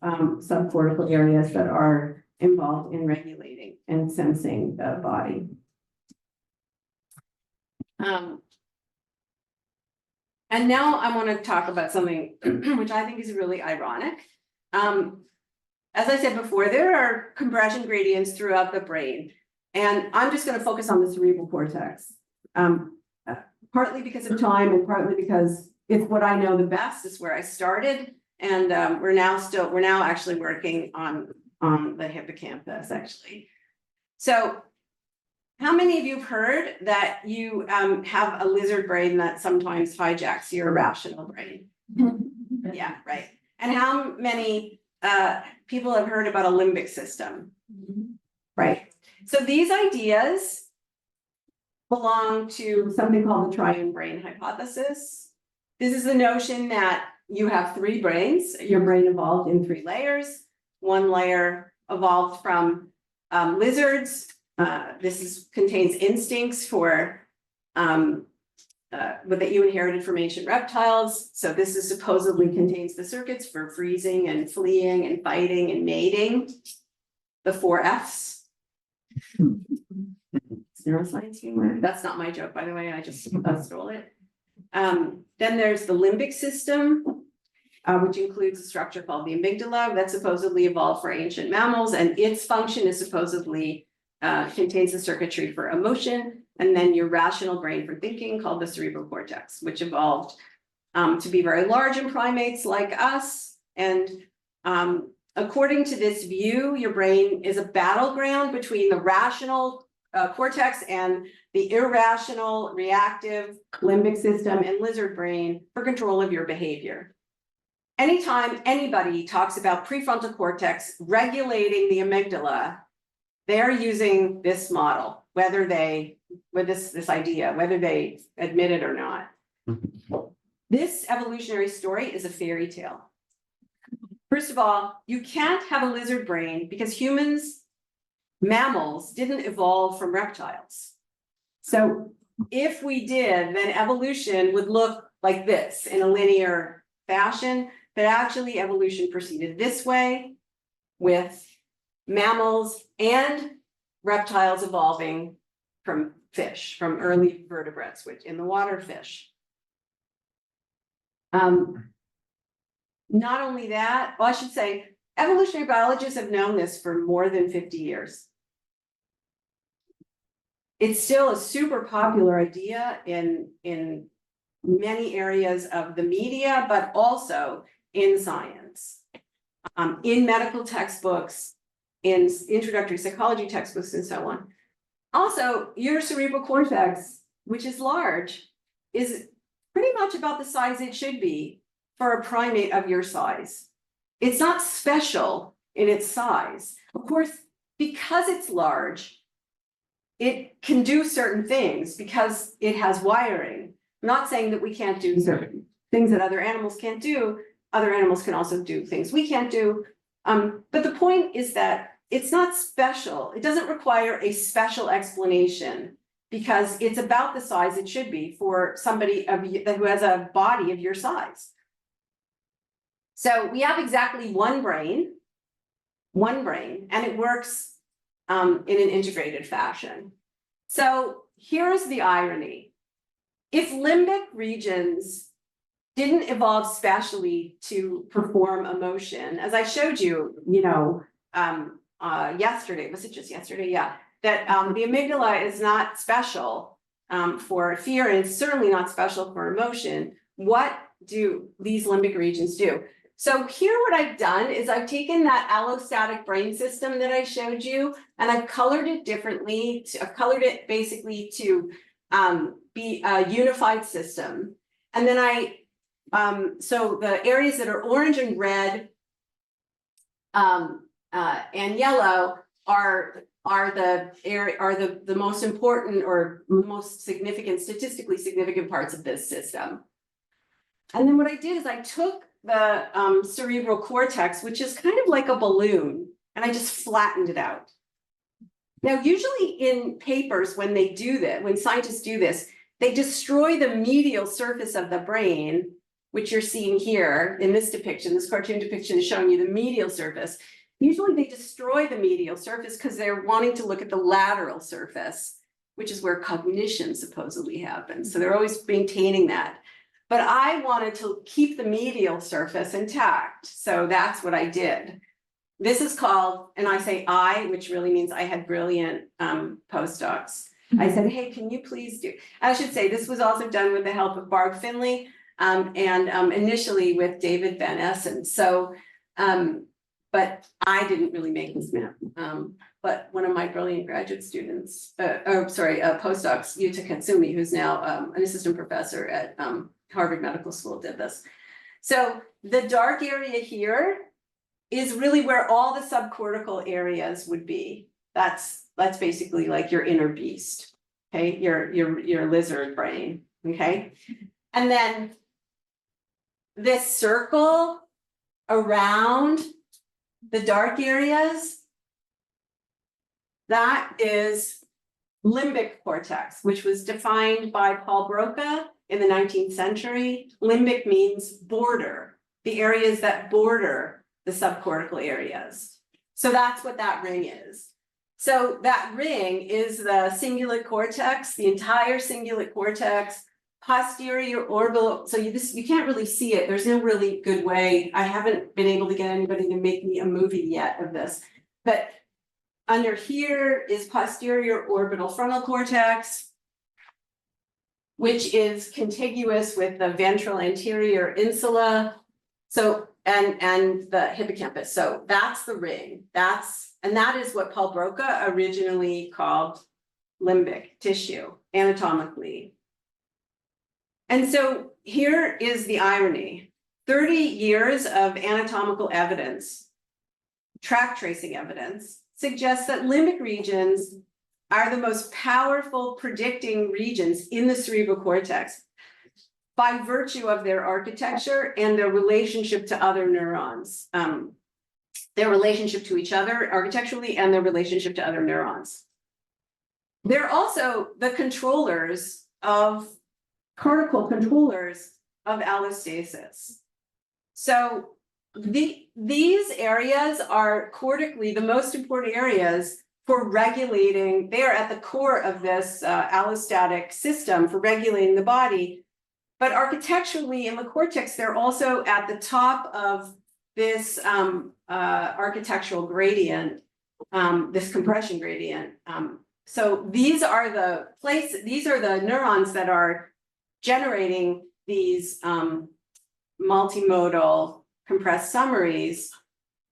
[SPEAKER 1] subcortical areas that are involved in regulating and sensing the body. And now I want to talk about something which I think is really ironic. As I said before, there are compression gradients throughout the brain, and I'm just going to focus on the cerebral cortex, partly because of time and partly because it's what I know the best. It's where I started, and we're now actually working on the hippocampus, actually. So how many of you have heard that you have a lizard brain that sometimes hijacks your rational brain? Yeah, right. And how many people have heard about a limbic system? Right. So these ideas belong to something called the triune brain hypothesis. This is the notion that you have three brains. Your brain evolved in three layers. One layer evolved from lizards. This contains instincts for that you inherited from ancient reptiles. So this is supposedly contains the circuits for freezing and fleeing and fighting and mating, the 4 Fs. Neuroscience humor. That's not my joke, by the way. I just stole it. Then there's the limbic system, which includes a structure called the amygdala that supposedly evolved for ancient mammals, and its function is supposedly contains the circuitry for emotion, and then your rational brain for thinking, called the cerebral cortex, which evolved to be very large in primates like us. And according to this view, your brain is a battleground between the rational cortex and the irrational, reactive limbic system and lizard brain for control of your behavior. Anytime anybody talks about prefrontal cortex regulating the amygdala, they're using this model, whether they, with this idea, whether they admit it or not. This evolutionary story is a fairy tale. First of all, you can't have a lizard brain because mammals didn't evolve from reptiles. So if we did, then evolution would look like this in a linear fashion, but actually evolution proceeded this way with mammals and reptiles evolving from fish, from early vertebrates, which in the water fish. Not only that, well, I should say, evolutionary biologists have known this for more than 50 years. It's still a super popular idea in many areas of the media, but also in science, in medical textbooks, in introductory psychology textbooks, and so on. Also, your cerebral cortex, which is large, is pretty much about the size it should be for a primate of your size. It's not special in its size. Of course, because it's large, it can do certain things because it has wiring. I'm not saying that we can't do certain things that other animals can't do. Other animals can also do things we can't do. But the point is that it's not special. It doesn't require a special explanation because it's about the size it should be for somebody who has a body of your size. So we have exactly one brain, and it works in an integrated fashion. So here's the irony. If limbic regions didn't evolve spatially to perform emotion, as I showed you, yesterday, was it just yesterday? Yeah, that the amygdala is not special for fear, and it's certainly not special for emotion. What do these limbic regions do? So here what I've done is I've taken that allostatic brain system that I showed you, and I've colored it differently. I've colored it basically to be a unified system. And then so the areas that are orange and red and yellow are the most important or most significant, statistically significant parts of this system. And then what I did is I took the cerebral cortex, which is kind of like a balloon, and I just flattened it out. Now, usually in papers, when they do that, when scientists do this, they destroy the medial surface of the brain, which you're seeing here in this depiction. This cartoon depiction is showing you the medial surface. Usually they destroy the medial surface because they're wanting to look at the lateral surface, which is where cognition supposedly happens. So they're always maintaining that. But I wanted to keep the medial surface intact. So that's what I did. This is called, and I say I, which really means I had brilliant postdocs. I said, hey, can you please do, I should say this was also done with the help of Barb Finley and initially with David Van Essen. So, but I didn't really make this map. But one of my brilliant graduate students, postdocs, Yuta Katsumi, who's now an assistant professor at Harvard Medical School, did this. So the dark area here is really where all the subcortical areas would be. That's basically like your inner beast, okay? Your lizard brain, okay? And then this circle around the dark areas, that is limbic cortex, which was defined by Paul Broca in the 19th century. Limbic means border, the areas that border the subcortical areas. So that's what that ring is. So that ring is the cingulate cortex, the entire cingulate cortex, posterior orbital. So you can't really see it. There's no really good way. I haven't been able to get anybody to make me a movie yet of this. But under here is posterior orbital frontal cortex, which is contiguous with the ventral anterior insula. So and the hippocampus. So that's the ring. And that is what Paul Broca originally called limbic tissue anatomically. And so here is the irony. 30 years of anatomical evidence, track tracing evidence, suggests that limbic regions are the most powerful predicting regions in the cerebral cortex by virtue of their architecture and their relationship to other neurons. Their relationship to each other architecturally and their relationship to other neurons. They're also the controllers of, cortical controllers of allostasis. So these areas are cortically the most important areas for regulating. They are at the core of this allostatic system for regulating the body. But architecturally in the cortex, they're also at the top of this architectural gradient, this compression gradient. So these are the neurons that are generating these multimodal compressed summaries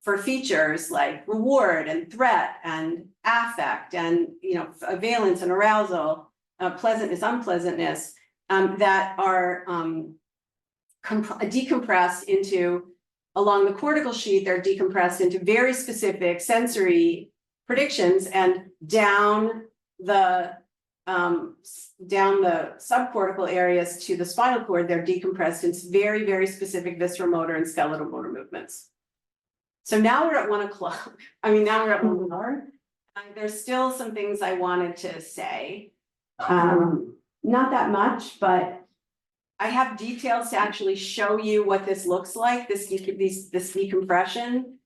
[SPEAKER 1] for features like reward and threat and affect and valence and arousal, pleasantness, unpleasantness, that are decompressed into, along the cortical sheath, they're decompressed into very specific sensory predictions, and down the subcortical areas to the spinal cord, they're decompressed into very, very specific visceral motor and skeletal motor movements. So now we're at 1 o'clock. Now we're at 1 hour. There's still some things I wanted to say. Not that much, but I have details to actually show you what this looks like, this decompression,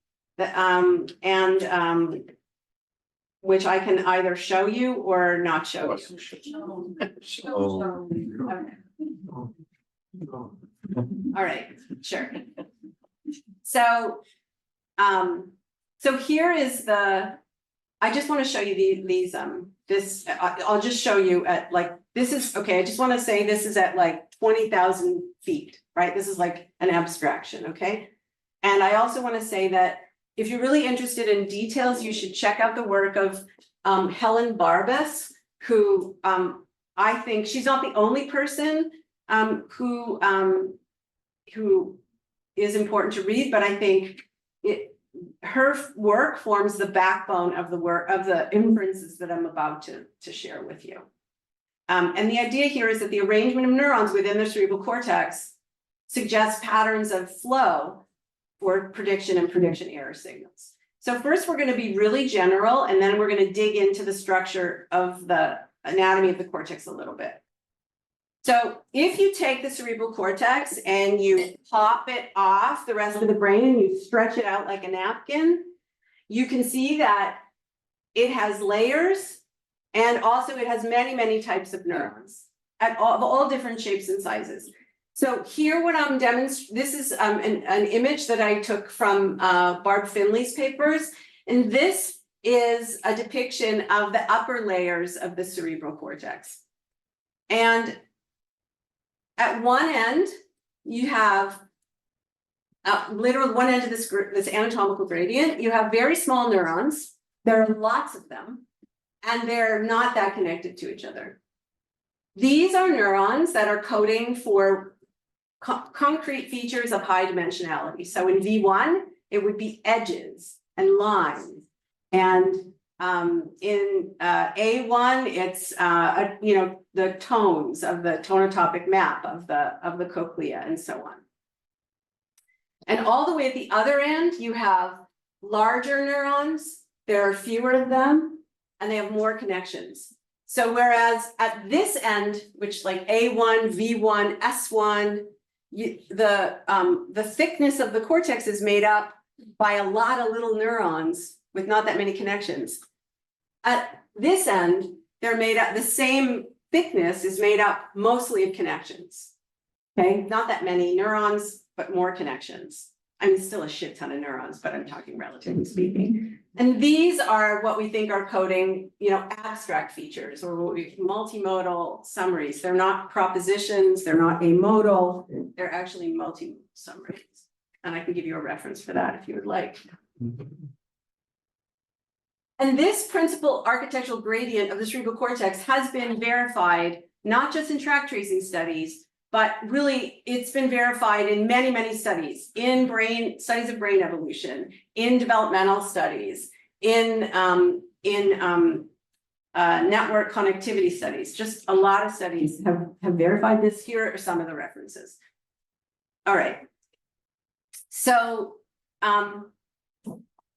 [SPEAKER 1] which I can either show you or not show you. All right, sure. So here is I just want to show you I'll just show you at this is, okay, I just want to say this is at 20,000 feet, right? This is like an abstraction, okay? And I also want to say that if you're really interested in details, you should check out the work of Helen Barbas, who I think she's not the only person who is important to read, but I think her work forms the backbone of the work of the inferences that I'm about to share with you. And the idea here is that the arrangement of neurons within the cerebral cortex suggests patterns of flow for prediction and prediction error signals. So first we're going to be really general, and then we're going to dig into the structure of the anatomy of the cortex a little bit. So if you take the cerebral cortex and you pop it off the rest of the brain and you stretch it out like a napkin, you can see that it has layers, and also it has many, many types of neurons of all different shapes and sizes. So here what I'm demonstrating, this is an image that I took from Barb Finley's papers, and this is a depiction of the upper layers of the cerebral cortex. And at one end, you have literally one end of this anatomical gradient, you have very small neurons. There are lots of them, and they're not that connected to each other. These are neurons that are coding for concrete features of high dimensionality. So in V1, it would be edges and lines. And in A1, it's the tones of the tonotopic map of the cochlea and so on. And all the way at the other end, you have larger neurons. There are fewer of them, and they have more connections. So whereas at this end, which like A1, V1, S1, the thickness of the cortex is made up by a lot of little neurons with not that many connections. At this end, they're made up, the same thickness is made up mostly of connections. Okay, not that many neurons, but more connections. I mean, still a shit ton of neurons, but I'm talking relatively speaking. And these are what we think are coding, abstract features or what we multimodal summaries. They're not propositions, they're not amodal, they're actually multimodal summaries. And I can give you a reference for that if you would like. And this principal architectural gradient of the cerebral cortex has been verified, not just in track tracing studies, but really it's been verified in many, many studies, in studies of brain evolution, in developmental studies, in network connectivity studies. Just a lot of studies have verified this. Here are some of the references. All right. So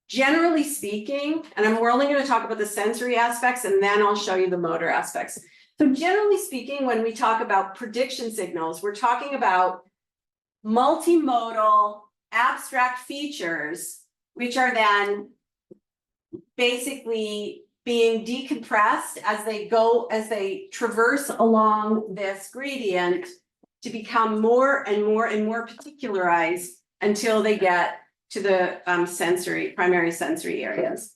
[SPEAKER 1] generally speaking, and we're only going to talk about the sensory aspects and then I'll show you the motor aspects. So generally speaking, when we talk about prediction signals, we're talking about multimodal abstract features, which are then basically being decompressed as they traverse along this gradient to become more and more and more particularized until they get to the primary sensory areas.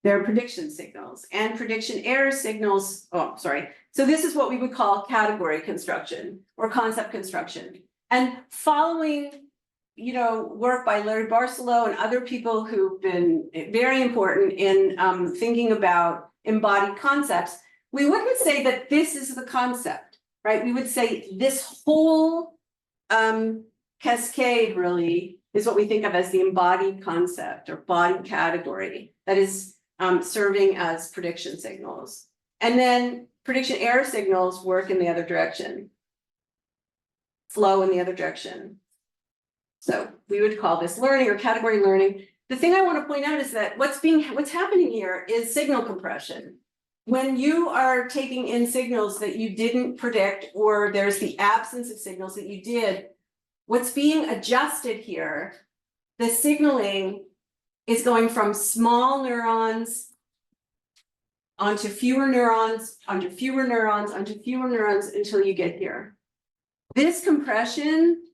[SPEAKER 1] They're prediction signals and prediction error signals. Oh, sorry. So this is what we would call category construction or concept construction. And following, work by Larry Barcelo and other people who've been very important in thinking about embodied concepts, we wouldn't say that this is the concept, right? We would say this whole cascade really is what we think of as the embodied concept or body category that is serving as prediction signals. And then prediction error signals work in the other direction, flow in the other direction. So we would call this learning or category learning. The thing I want to point out is that what's happening here is signal compression. When you are taking in signals that you didn't predict, or there's the absence of signals that you did, what's being adjusted here, the signaling is going from small neurons onto fewer neurons, onto fewer neurons, onto fewer neurons until you get here. This compression,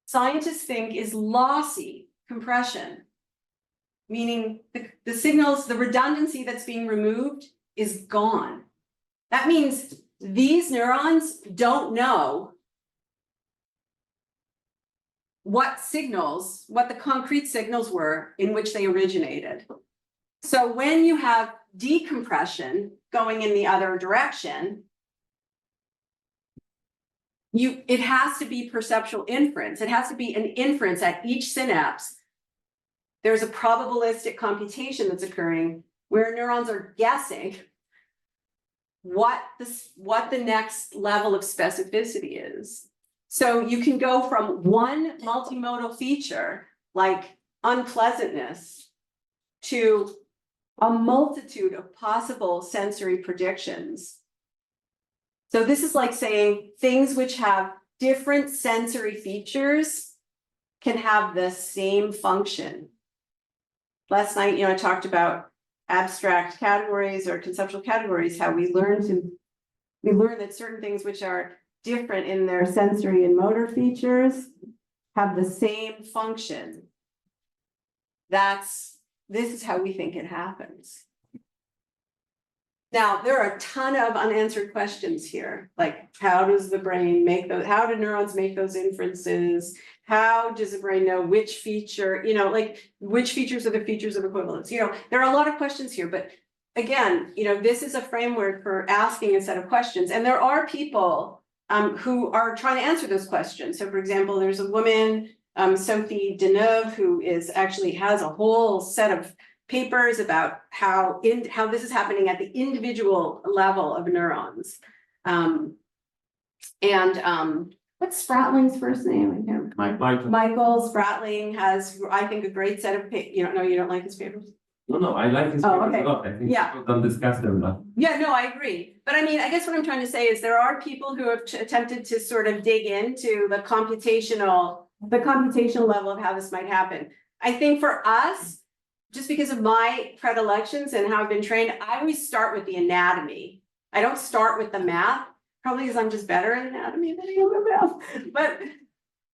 [SPEAKER 1] scientists think, is lossy compression, meaning the signals, the redundancy that's being removed is gone. That means these neurons don't know what the concrete signals were in which they originated. So when you have decompression going in the other direction, it has to be perceptual inference. It has to be an inference at each synapse. There's a probabilistic computation that's occurring where neurons are guessing what the next level of specificity is. So you can go from one multimodal feature like unpleasantness to a multitude of possible sensory predictions. So this is like saying things which have different sensory features can have the same function. Last night, I talked about abstract categories or conceptual categories, how we learn that certain things which are different in their sensory and motor features have the same function. This is how we think it happens. Now, there are a ton of unanswered questions here, like how does the brain make those, how do neurons make those inferences? How does the brain know which feature, which features are the features of equivalence? There are a lot of questions here, but again, this is a framework for asking a set of questions. And there are people who are trying to answer those questions. So for example, there's a woman, Sophie Deneuve, who actually has a whole set of papers about how this is happening at the individual level of neurons. What's Spratling's first name? I can't remember. Michael Spratling has, I think, a great set of papers. No, you don't like his papers?
[SPEAKER 2] No, I like his papers a lot. I think people don't discuss them enough.
[SPEAKER 1] Yeah, no, I agree. But I guess what I'm trying to say is there are people who have attempted to sort of dig into the computational level of how this might happen. I think for us, just because of my predilections and how I've been trained, I always start with the anatomy. I don't start with the math, probably because I'm just better at anatomy than I am at math,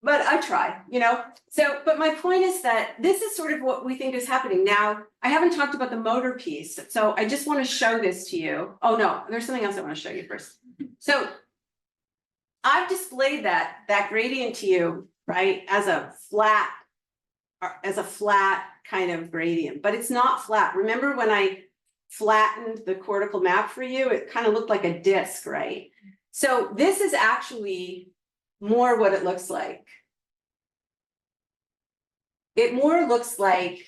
[SPEAKER 1] but I try, you know? So, but my point is that this is sort of what we think is happening. Now, I haven't talked about the motor piece, so I just want to show this to you. Oh, no, there's something else I want to show you first. So I've displayed that gradient to you, right, as a flat kind of gradient, but it's not flat. Remember when I flattened the cortical map for you, it kind of looked like a disc, right? So this is actually more what it looks like. It more looks like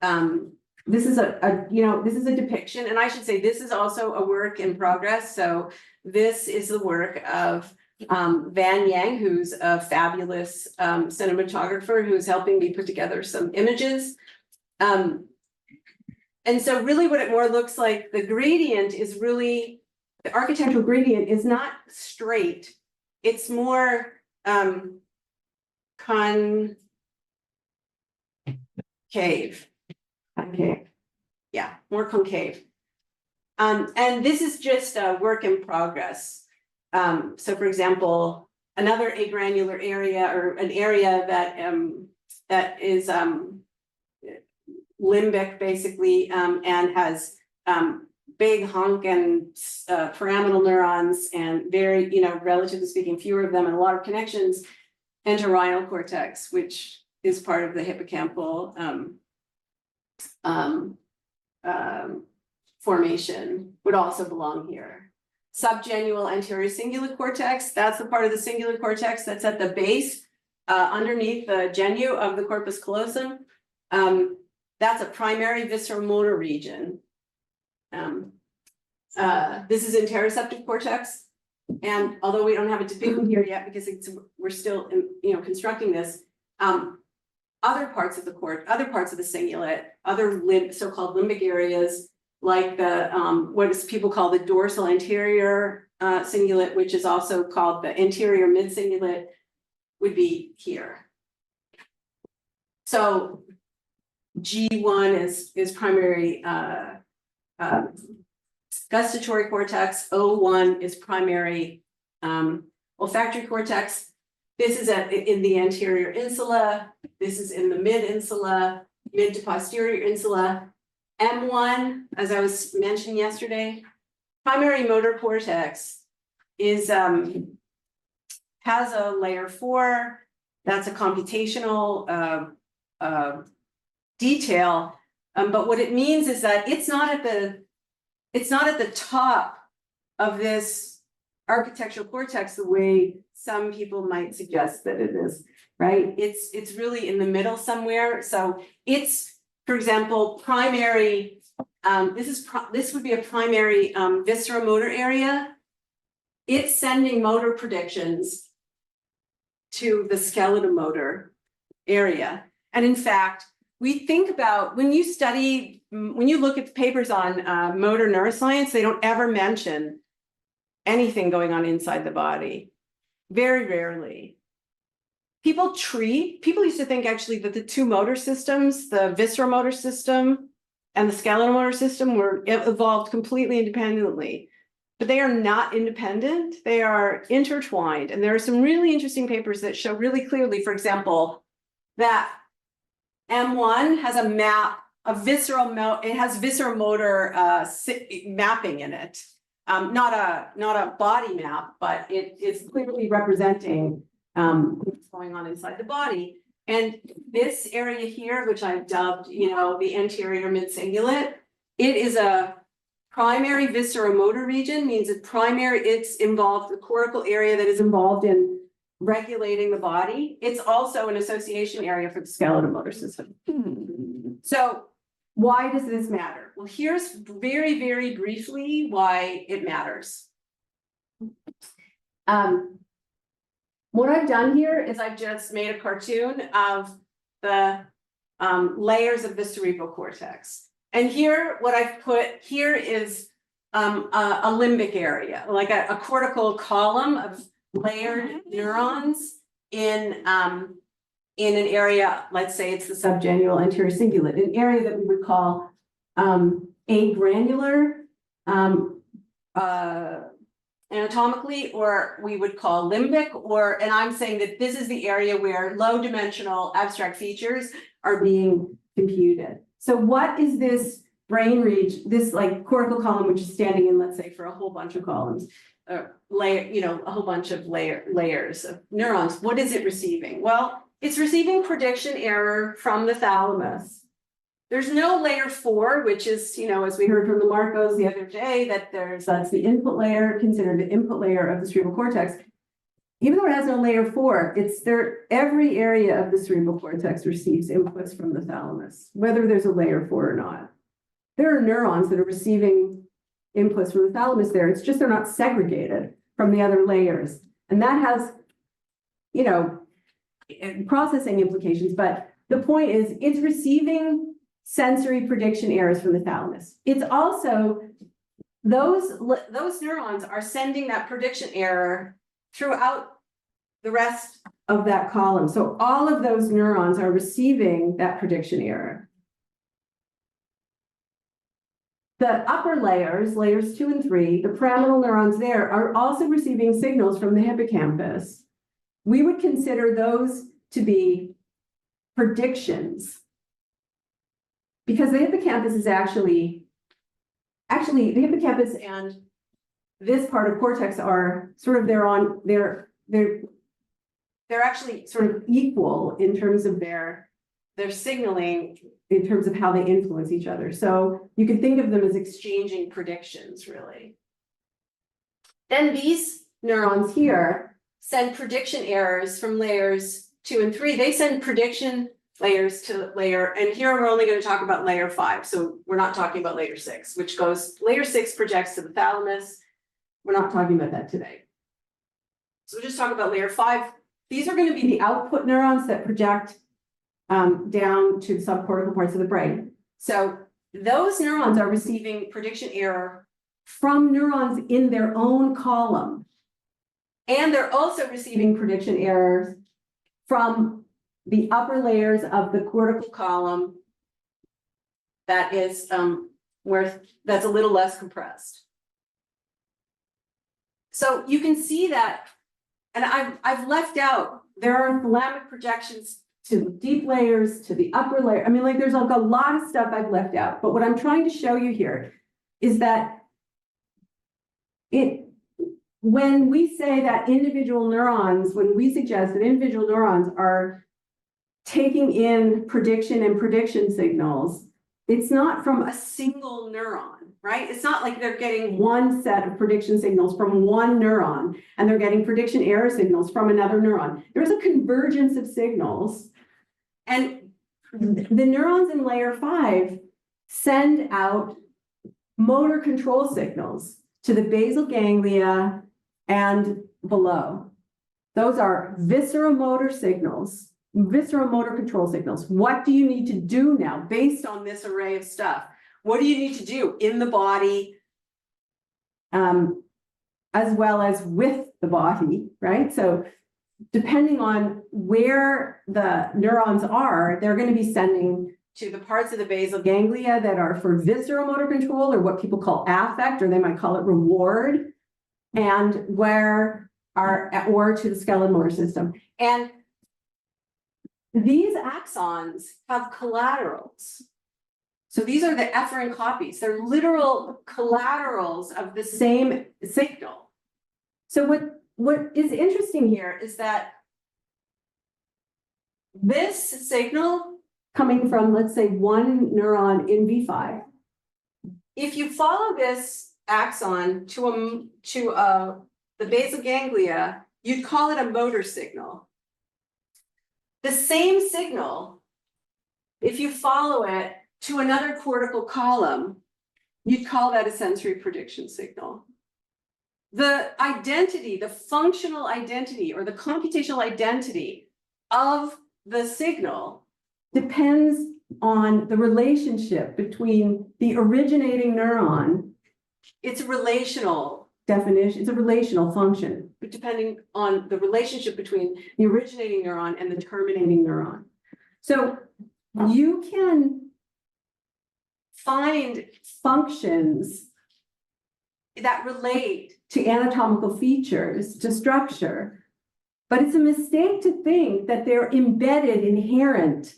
[SPEAKER 1] this is this is a depiction, and I should say this is also a work in progress. So this is the work of Van Yang, who's a fabulous cinematographer who's helping me put together some images. And so really what it more looks like, the gradient is really, the architectural gradient is not straight. It's more concave. Yeah, more concave. And this is just a work in progress. So for example, another agranular area or an area that is limbic basically and has big honk and pyramidal neurons and very, relatively speaking, fewer of them and a lot of connections, entorhinal cortex, which is part of the hippocampal formation, would also belong here. Subgenual anterior cingulate cortex, that's the part of the cingulate cortex that's at the base underneath the genu of the corpus callosum. That's a primary visceromotor region. This is interoceptive cortex. And although we don't have it depicted here yet because we're still constructing this, other parts of the cingulate, other so-called limbic areas, like the what is people call the dorsal anterior cingulate, which is also called the anterior mid-cingulate, would be here. So G1 is primary gustatory cortex. O1 is primary olfactory cortex. This is in the anterior insula. This is in the mid-insula, mid to posterior insula. M1, as I was mentioning yesterday, primary motor cortex is has a layer 4. That's a computational detail, but what it means is that it's not at the top of this architectural cortex the way some people might suggest that it is, right? It's really in the middle somewhere. So it's, for example, primary. This would be a primary visceromotor area. It's sending motor predictions to the skeletal area, and in fact, we think about when you look at the papers on motor neuroscience, they don't ever mention anything going on inside the body. Very rarely. People used to think actually that the two motor systems, the visceromotor system and the skeletal motor system, were evolved completely independently. But they are not independent, they are intertwined. And there are some really interesting papers that show really clearly, for example, that M1 has a map, it has visceromotor mapping in it. Not a body map, but it is clearly representing what's going on inside the body. And this area here, which I've dubbed, the anterior mid-cingulate, it is a primary visceromotor region, means it's involved, the cortical area that is involved in regulating the body. It's also an association area for the skeletal motor system. So why does this matter? Well, here's very, very briefly why it matters. What I've done here is I've just made a cartoon of the layers of the cerebral cortex. And here, what I've put here is a limbic area, like a cortical column of layered neurons in in an area, let's say it's the subgenual anterior cingulate, an area that we would call agranular anatomically, or we would call limbic, and I'm saying that this is the area where low dimensional abstract features are being computed. So what is this brain region, this like cortical column, which is standing in, let's say, for a whole bunch of columns, layer, a whole bunch of layers of neurons. What is it receiving? Well, it's receiving prediction error from the thalamus. There's no layer 4, which is, as we heard from the Marcos the other day, that's the input layer, considered the input layer of the cerebral cortex. Even though it has no layer 4, every area of the cerebral cortex receives inputs from the thalamus, whether there's a layer 4 or not. There are neurons that are receiving inputs from the thalamus there. It's just they're not segregated from the other layers. And that has, processing implications. But the point is, it's receiving sensory prediction errors from the thalamus. It's also, those neurons are sending that prediction error throughout the rest of that column. So all of those neurons are receiving that prediction error. The upper layers 2 and 3, the pyramidal neurons there are also receiving signals from the hippocampus. We would consider those to be predictions, because the hippocampus is actually the hippocampus and this part of cortex are sort of they're actually sort of equal in terms of their signaling, in terms of how they influence each other. So you can think of them as exchanging predictions, really. Then these neurons here send prediction errors from layers 2 and 3. They send prediction layers to layer, and here we're only going to talk about layer 5. So we're not talking about layer 6, which layer 6 projects to the thalamus. We're not talking about that today. So we'll just talk about layer 5. These are going to be the output neurons that project down to the subcortical parts of the brain. So those neurons are receiving prediction error from neurons in their own column. And they're also receiving prediction errors from the upper layers of the cortical column that is that's a little less compressed. So you can see that, and I've left out, there are thalamic projections to the deep layers, to the upper layer. I mean, like, there's like a lot of stuff I've left out, but what I'm trying to show you here is that when we say that individual neurons, when we suggest that individual neurons are taking in prediction signals, it's not from a single neuron, right? It's not like they're getting one set of prediction signals from one neuron and they're getting prediction error signals from another neuron. There's a convergence of signals, and the neurons in layer 5 send out motor control signals to the basal ganglia and below. Those are visceromotor signals, visceromotor control signals. What do you need to do now based on this array of stuff? What do you need to do in the body, as well as with the body, right? So depending on where the neurons are, they're going to be sending to the parts of the basal ganglia that are for visceromotor control, or what people call affect, or they might call it reward, and or to the skeletal motor system. And these axons have collaterals. So these are the efferent copies. They're literal collaterals of the same signal. So what is interesting here is that this signal coming from, let's say, one neuron in V5, if you follow this axon to the basal ganglia, you'd call it a motor signal. The same signal, if you follow it to another cortical column, you'd call that a sensory prediction signal. The identity, the functional identity, or the computational identity of the signal depends on the relationship between the originating neuron. It's a relational definition, it's a relational function depending on the relationship between the originating neuron and the terminating neuron. So you can find functions that relate to anatomical features, to structure, but it's a mistake to think that they're embedded, inherent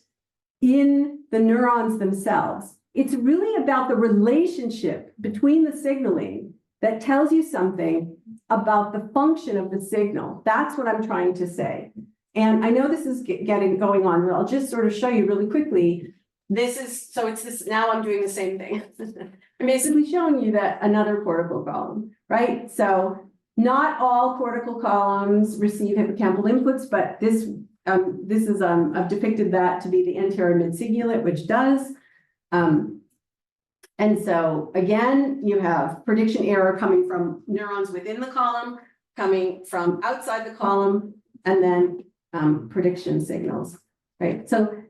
[SPEAKER 1] in the neurons themselves. It's really about the relationship between the signaling that tells you something about the function of the signal. That's what I'm trying to say. And I know this is going on, but I'll just sort of show you really quickly. It's this, now I'm doing the same thing. I'm basically showing you that another cortical column, right? So not all cortical columns receive hippocampal inputs, but I've depicted that to be the anterior mid-cingulate, which does. And so again, you have prediction error coming from neurons within the column, coming from outside the column, and then prediction signals, right? So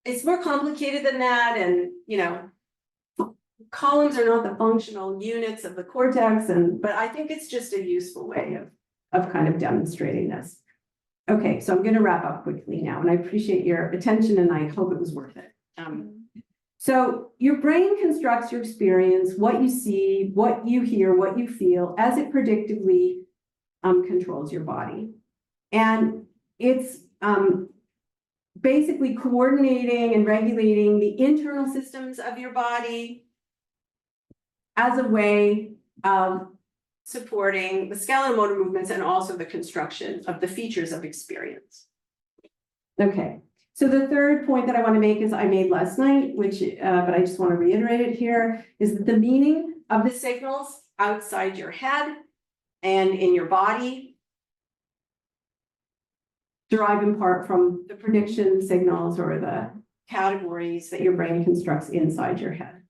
[SPEAKER 1] it's more complicated than that, and columns are not the functional units of the cortex, but I think it's just a useful way of kind of demonstrating this. Okay, so I'm going to wrap up quickly now, and I appreciate your attention, and I hope it was worth it. So your brain constructs your experience, what you see, what you hear, what you feel, as it predictively controls your body. And it's basically coordinating and regulating the internal systems of your body as a way of supporting the skeletal motor movements and also the construction of the features of experience. Okay, so the third point that I want to make is I made last night, but I just want to reiterate it here, is that the meaning of the signals outside your head and in your body derive in part from the prediction signals or the categories that your brain constructs inside your head.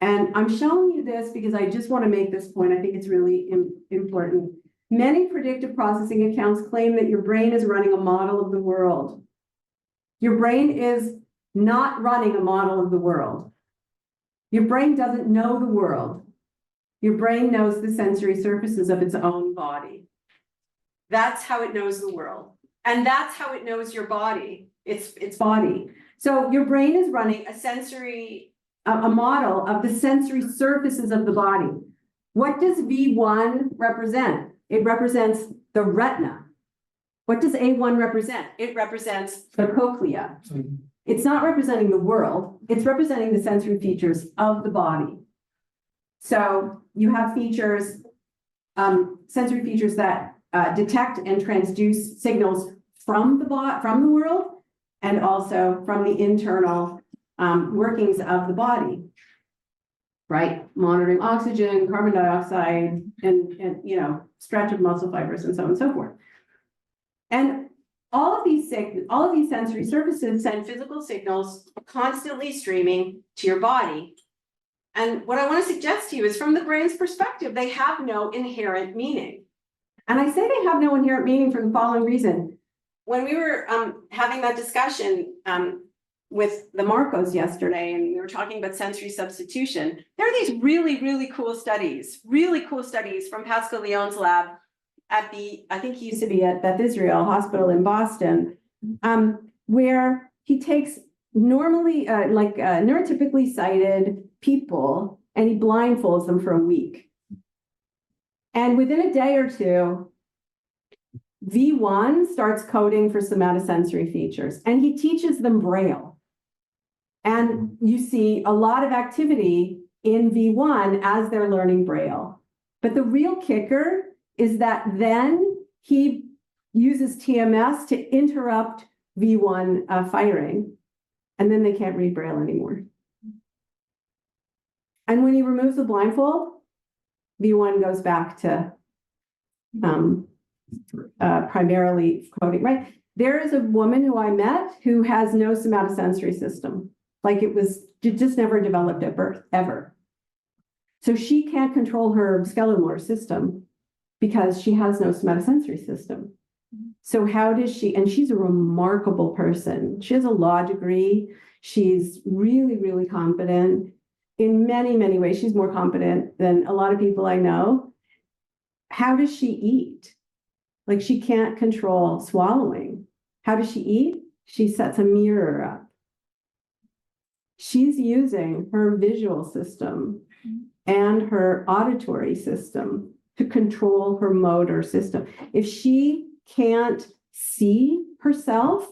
[SPEAKER 1] And I'm showing you this because I just want to make this point. I think it's really important. Many predictive processing accounts claim that your brain is running a model of the world. Your brain is not running a model of the world. Your brain doesn't know the world. Your brain knows the sensory surfaces of its own body. That's how it knows the world. And that's how it knows your body, its body. So your brain is running a model of the sensory surfaces of the body. What does V1 represent? It represents the retina. What does A1 represent? It represents the cochlea. It's not representing the world. It's representing the sensory features of the body. So you have features, sensory features that detect and transduce signals from the world, and also from the internal workings of the body, right? Monitoring oxygen, carbon dioxide, and stretch of muscle fibers, and so on and so forth. And all of these sensory surfaces send physical signals constantly streaming to your body. And what I want to suggest to you is, from the brain's perspective, they have no inherent meaning. And I say they have no inherent meaning for the following reason. When we were having that discussion with the Marcos yesterday, and we were talking about sensory substitution, there are these really, really cool studies from Pascal Leon's lab at I think he used to be at Beth Israel Hospital in Boston, where he takes neurotypically sighted people and he blindfolds them for a week. And within a day or two, V1 starts coding for somatosensory features, and he teaches them Braille. And you see a lot of activity in V1 as they're learning Braille. But the real kicker is that then he uses TMS to interrupt V1 firing, and then they can't read Braille anymore. And when he removes the blindfold, V1 goes back to primarily coding, right? There is a woman who I met who has no somatosensory system. Like it just never developed at birth, ever. So she can't control her skeletal motor system because she has no somatosensory system. So how does she, and she's a remarkable person. She has a law degree. She's really, really competent in many, many ways. She's more competent than a lot of people I know.
[SPEAKER 3] how does she eat? Like she can't control swallowing. How does she eat? She sets a mirror up. She's using her visual system and her auditory system to control her motor system. If she can't see herself,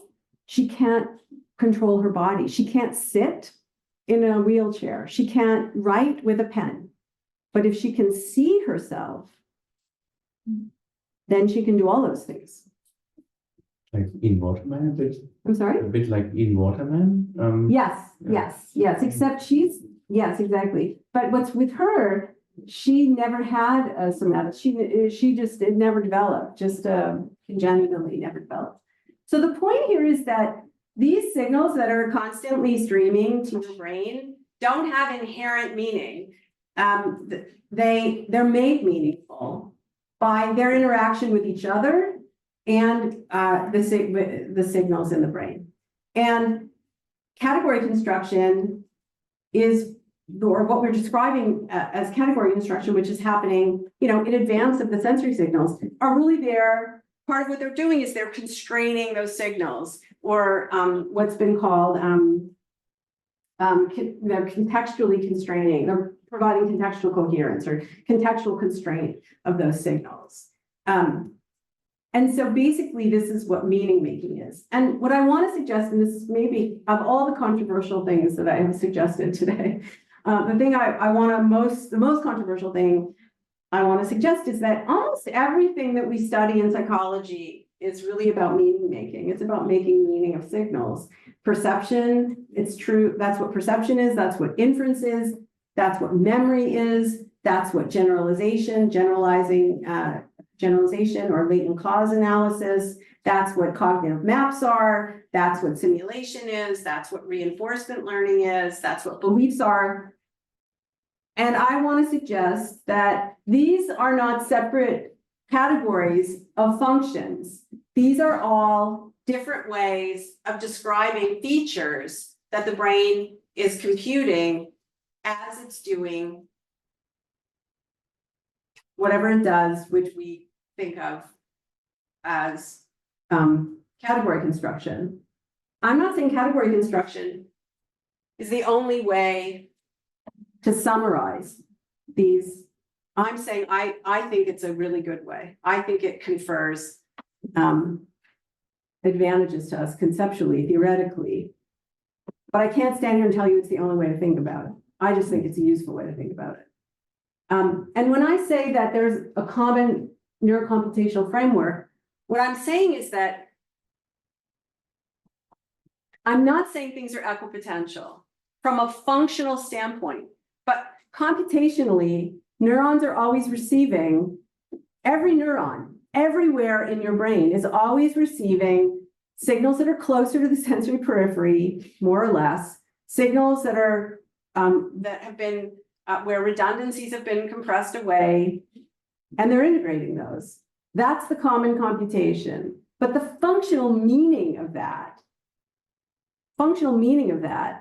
[SPEAKER 3] she can't control her body. She can't sit in a wheelchair. She can't write with a pen. But if she can see herself, then she can do all those things.
[SPEAKER 2] Like in Waterman,
[SPEAKER 3] I'm sorry?
[SPEAKER 2] a bit like in Waterman.
[SPEAKER 3] Yes, except yes, exactly. But what's with her, she never had a somatic, it never developed, just congenitally never developed. So the point here is that these signals that are constantly streaming to your brain don't have inherent meaning. They're made meaningful by their interaction with each other and the signals in the brain. And category construction is, or what we're describing as category construction, which is happening, in advance of the sensory signals, are really there.
[SPEAKER 1] Part of what they're doing is they're constraining those signals, or what's been called, they're contextually constraining. They're providing contextual coherence or contextual constraint of those signals. And so basically, this is what meaning making is. And what I want to suggest, and this is maybe of all the controversial things that I have suggested today, the most controversial thing I want to suggest is that almost everything that we study in psychology is really about meaning making. It's about making meaning of signals. Perception, it's true. That's what perception is. That's what inference is. That's what memory is. That's what generalization or latent cause analysis. That's what cognitive maps are. That's what simulation is. That's what reinforcement learning is. That's what beliefs are. And I want to suggest that these are not separate categories of functions. These are all different ways of describing features that the brain is computing as it's doing whatever it does, which we think of as category construction. I'm not saying category construction is the only way to summarize these. I'm saying I think it's a really good way. I think it confers advantages to us conceptually, theoretically. But I can't stand here and tell you it's the only way to think about it. I just think it's a useful way to think about it. And when I say that there's a common neurocomputational framework, what I'm saying is that I'm not saying things are equipotential from a functional standpoint, but computationally, neurons are always receiving, every neuron, everywhere in your brain is always receiving signals that are closer to the sensory periphery, more or less, signals that are that have been where redundancies have been compressed away, and they're integrating those. That's the common computation. But the functional meaning of that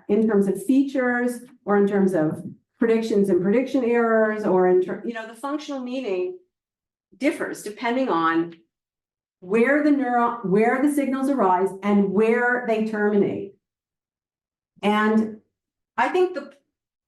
[SPEAKER 1] in terms of features or in terms of predictions and prediction errors, or in the functional meaning differs depending on where the signals arise and where they terminate. And I think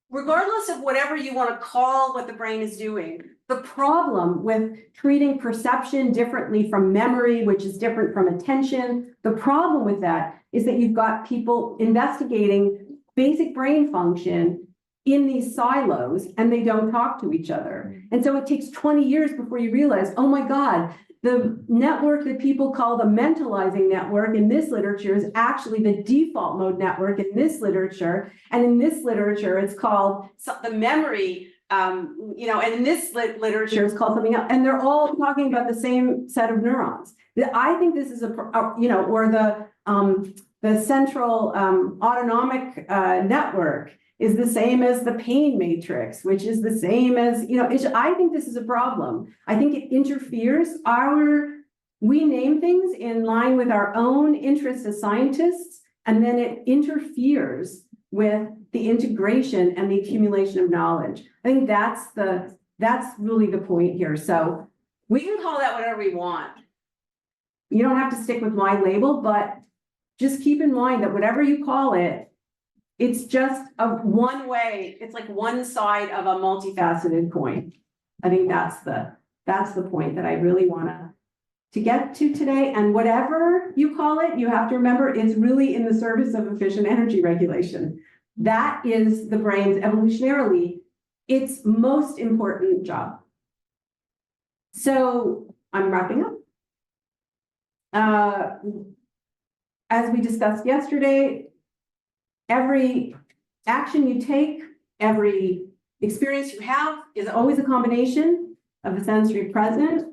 [SPEAKER 1] regardless of whatever you want to call what the brain is doing, the problem with treating perception differently from memory, which is different from attention, the problem with that is that you've got people investigating basic brain function in these silos, and they don't talk to each other. And so it takes 20 years before you realize, oh my God, the network that people call the mentalizing network in this literature is actually the default mode network in this literature. And in this literature, it's called the memory, and in this literature, it's called something else. And they're all talking about the same set of neurons. I think this is or the central autonomic network is the same as the pain matrix, which is the same as, I think this is a problem. I think it interferes. We name things in line with our own interests as scientists, and then it interferes with the integration and the accumulation of knowledge. I think that's really the point here. So We can call that whatever we want. You don't have to stick with my label, but just keep in mind that whatever you call it, it's just a one way, it's like one side of a multifaceted coin. I think that's the point that I really want to get to today. And whatever you call it, you have to remember it's really in the service of efficient energy regulation. That is the brain's evolutionarily its most important job. So I'm wrapping up. As we discussed yesterday, every action you take, every experience you have is always a combination of a sensory present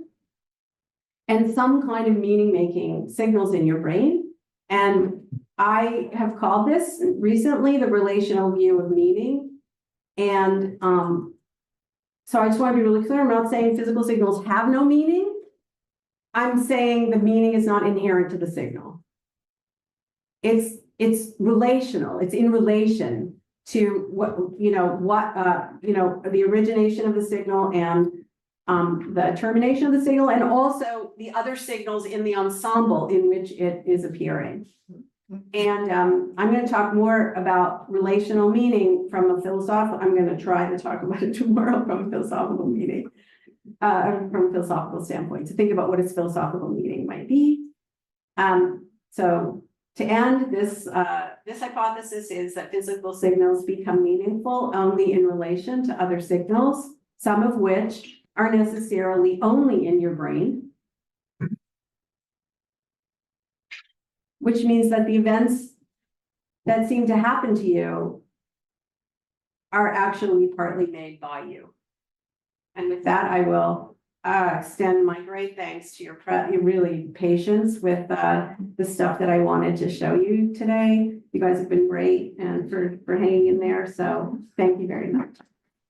[SPEAKER 1] and some kind of meaning-making signals in your brain. And I have called this recently the relational view of meaning. And so I just want to be really clear. I'm not saying physical signals have no meaning. I'm saying the meaning is not inherent to the signal. It's relational. It's in relation to the origination of the signal and the termination of the signal, and also the other signals in the ensemble in which it is appearing. And I'm going to talk more about relational meaning from a philosophical. I'm going to try to talk about it tomorrow from a philosophical meaning. From a philosophical standpoint, to think about what its philosophical meaning might be. So to end, this hypothesis is that physical signals become meaningful only in relation to other signals, some of which are necessarily only in your brain, which means that the events that seem to happen to you are actually partly made by you. And with that, I will extend my great thanks to your really patience with the stuff that I wanted to show you today. You guys have been great and for hanging in there. So thank you very much.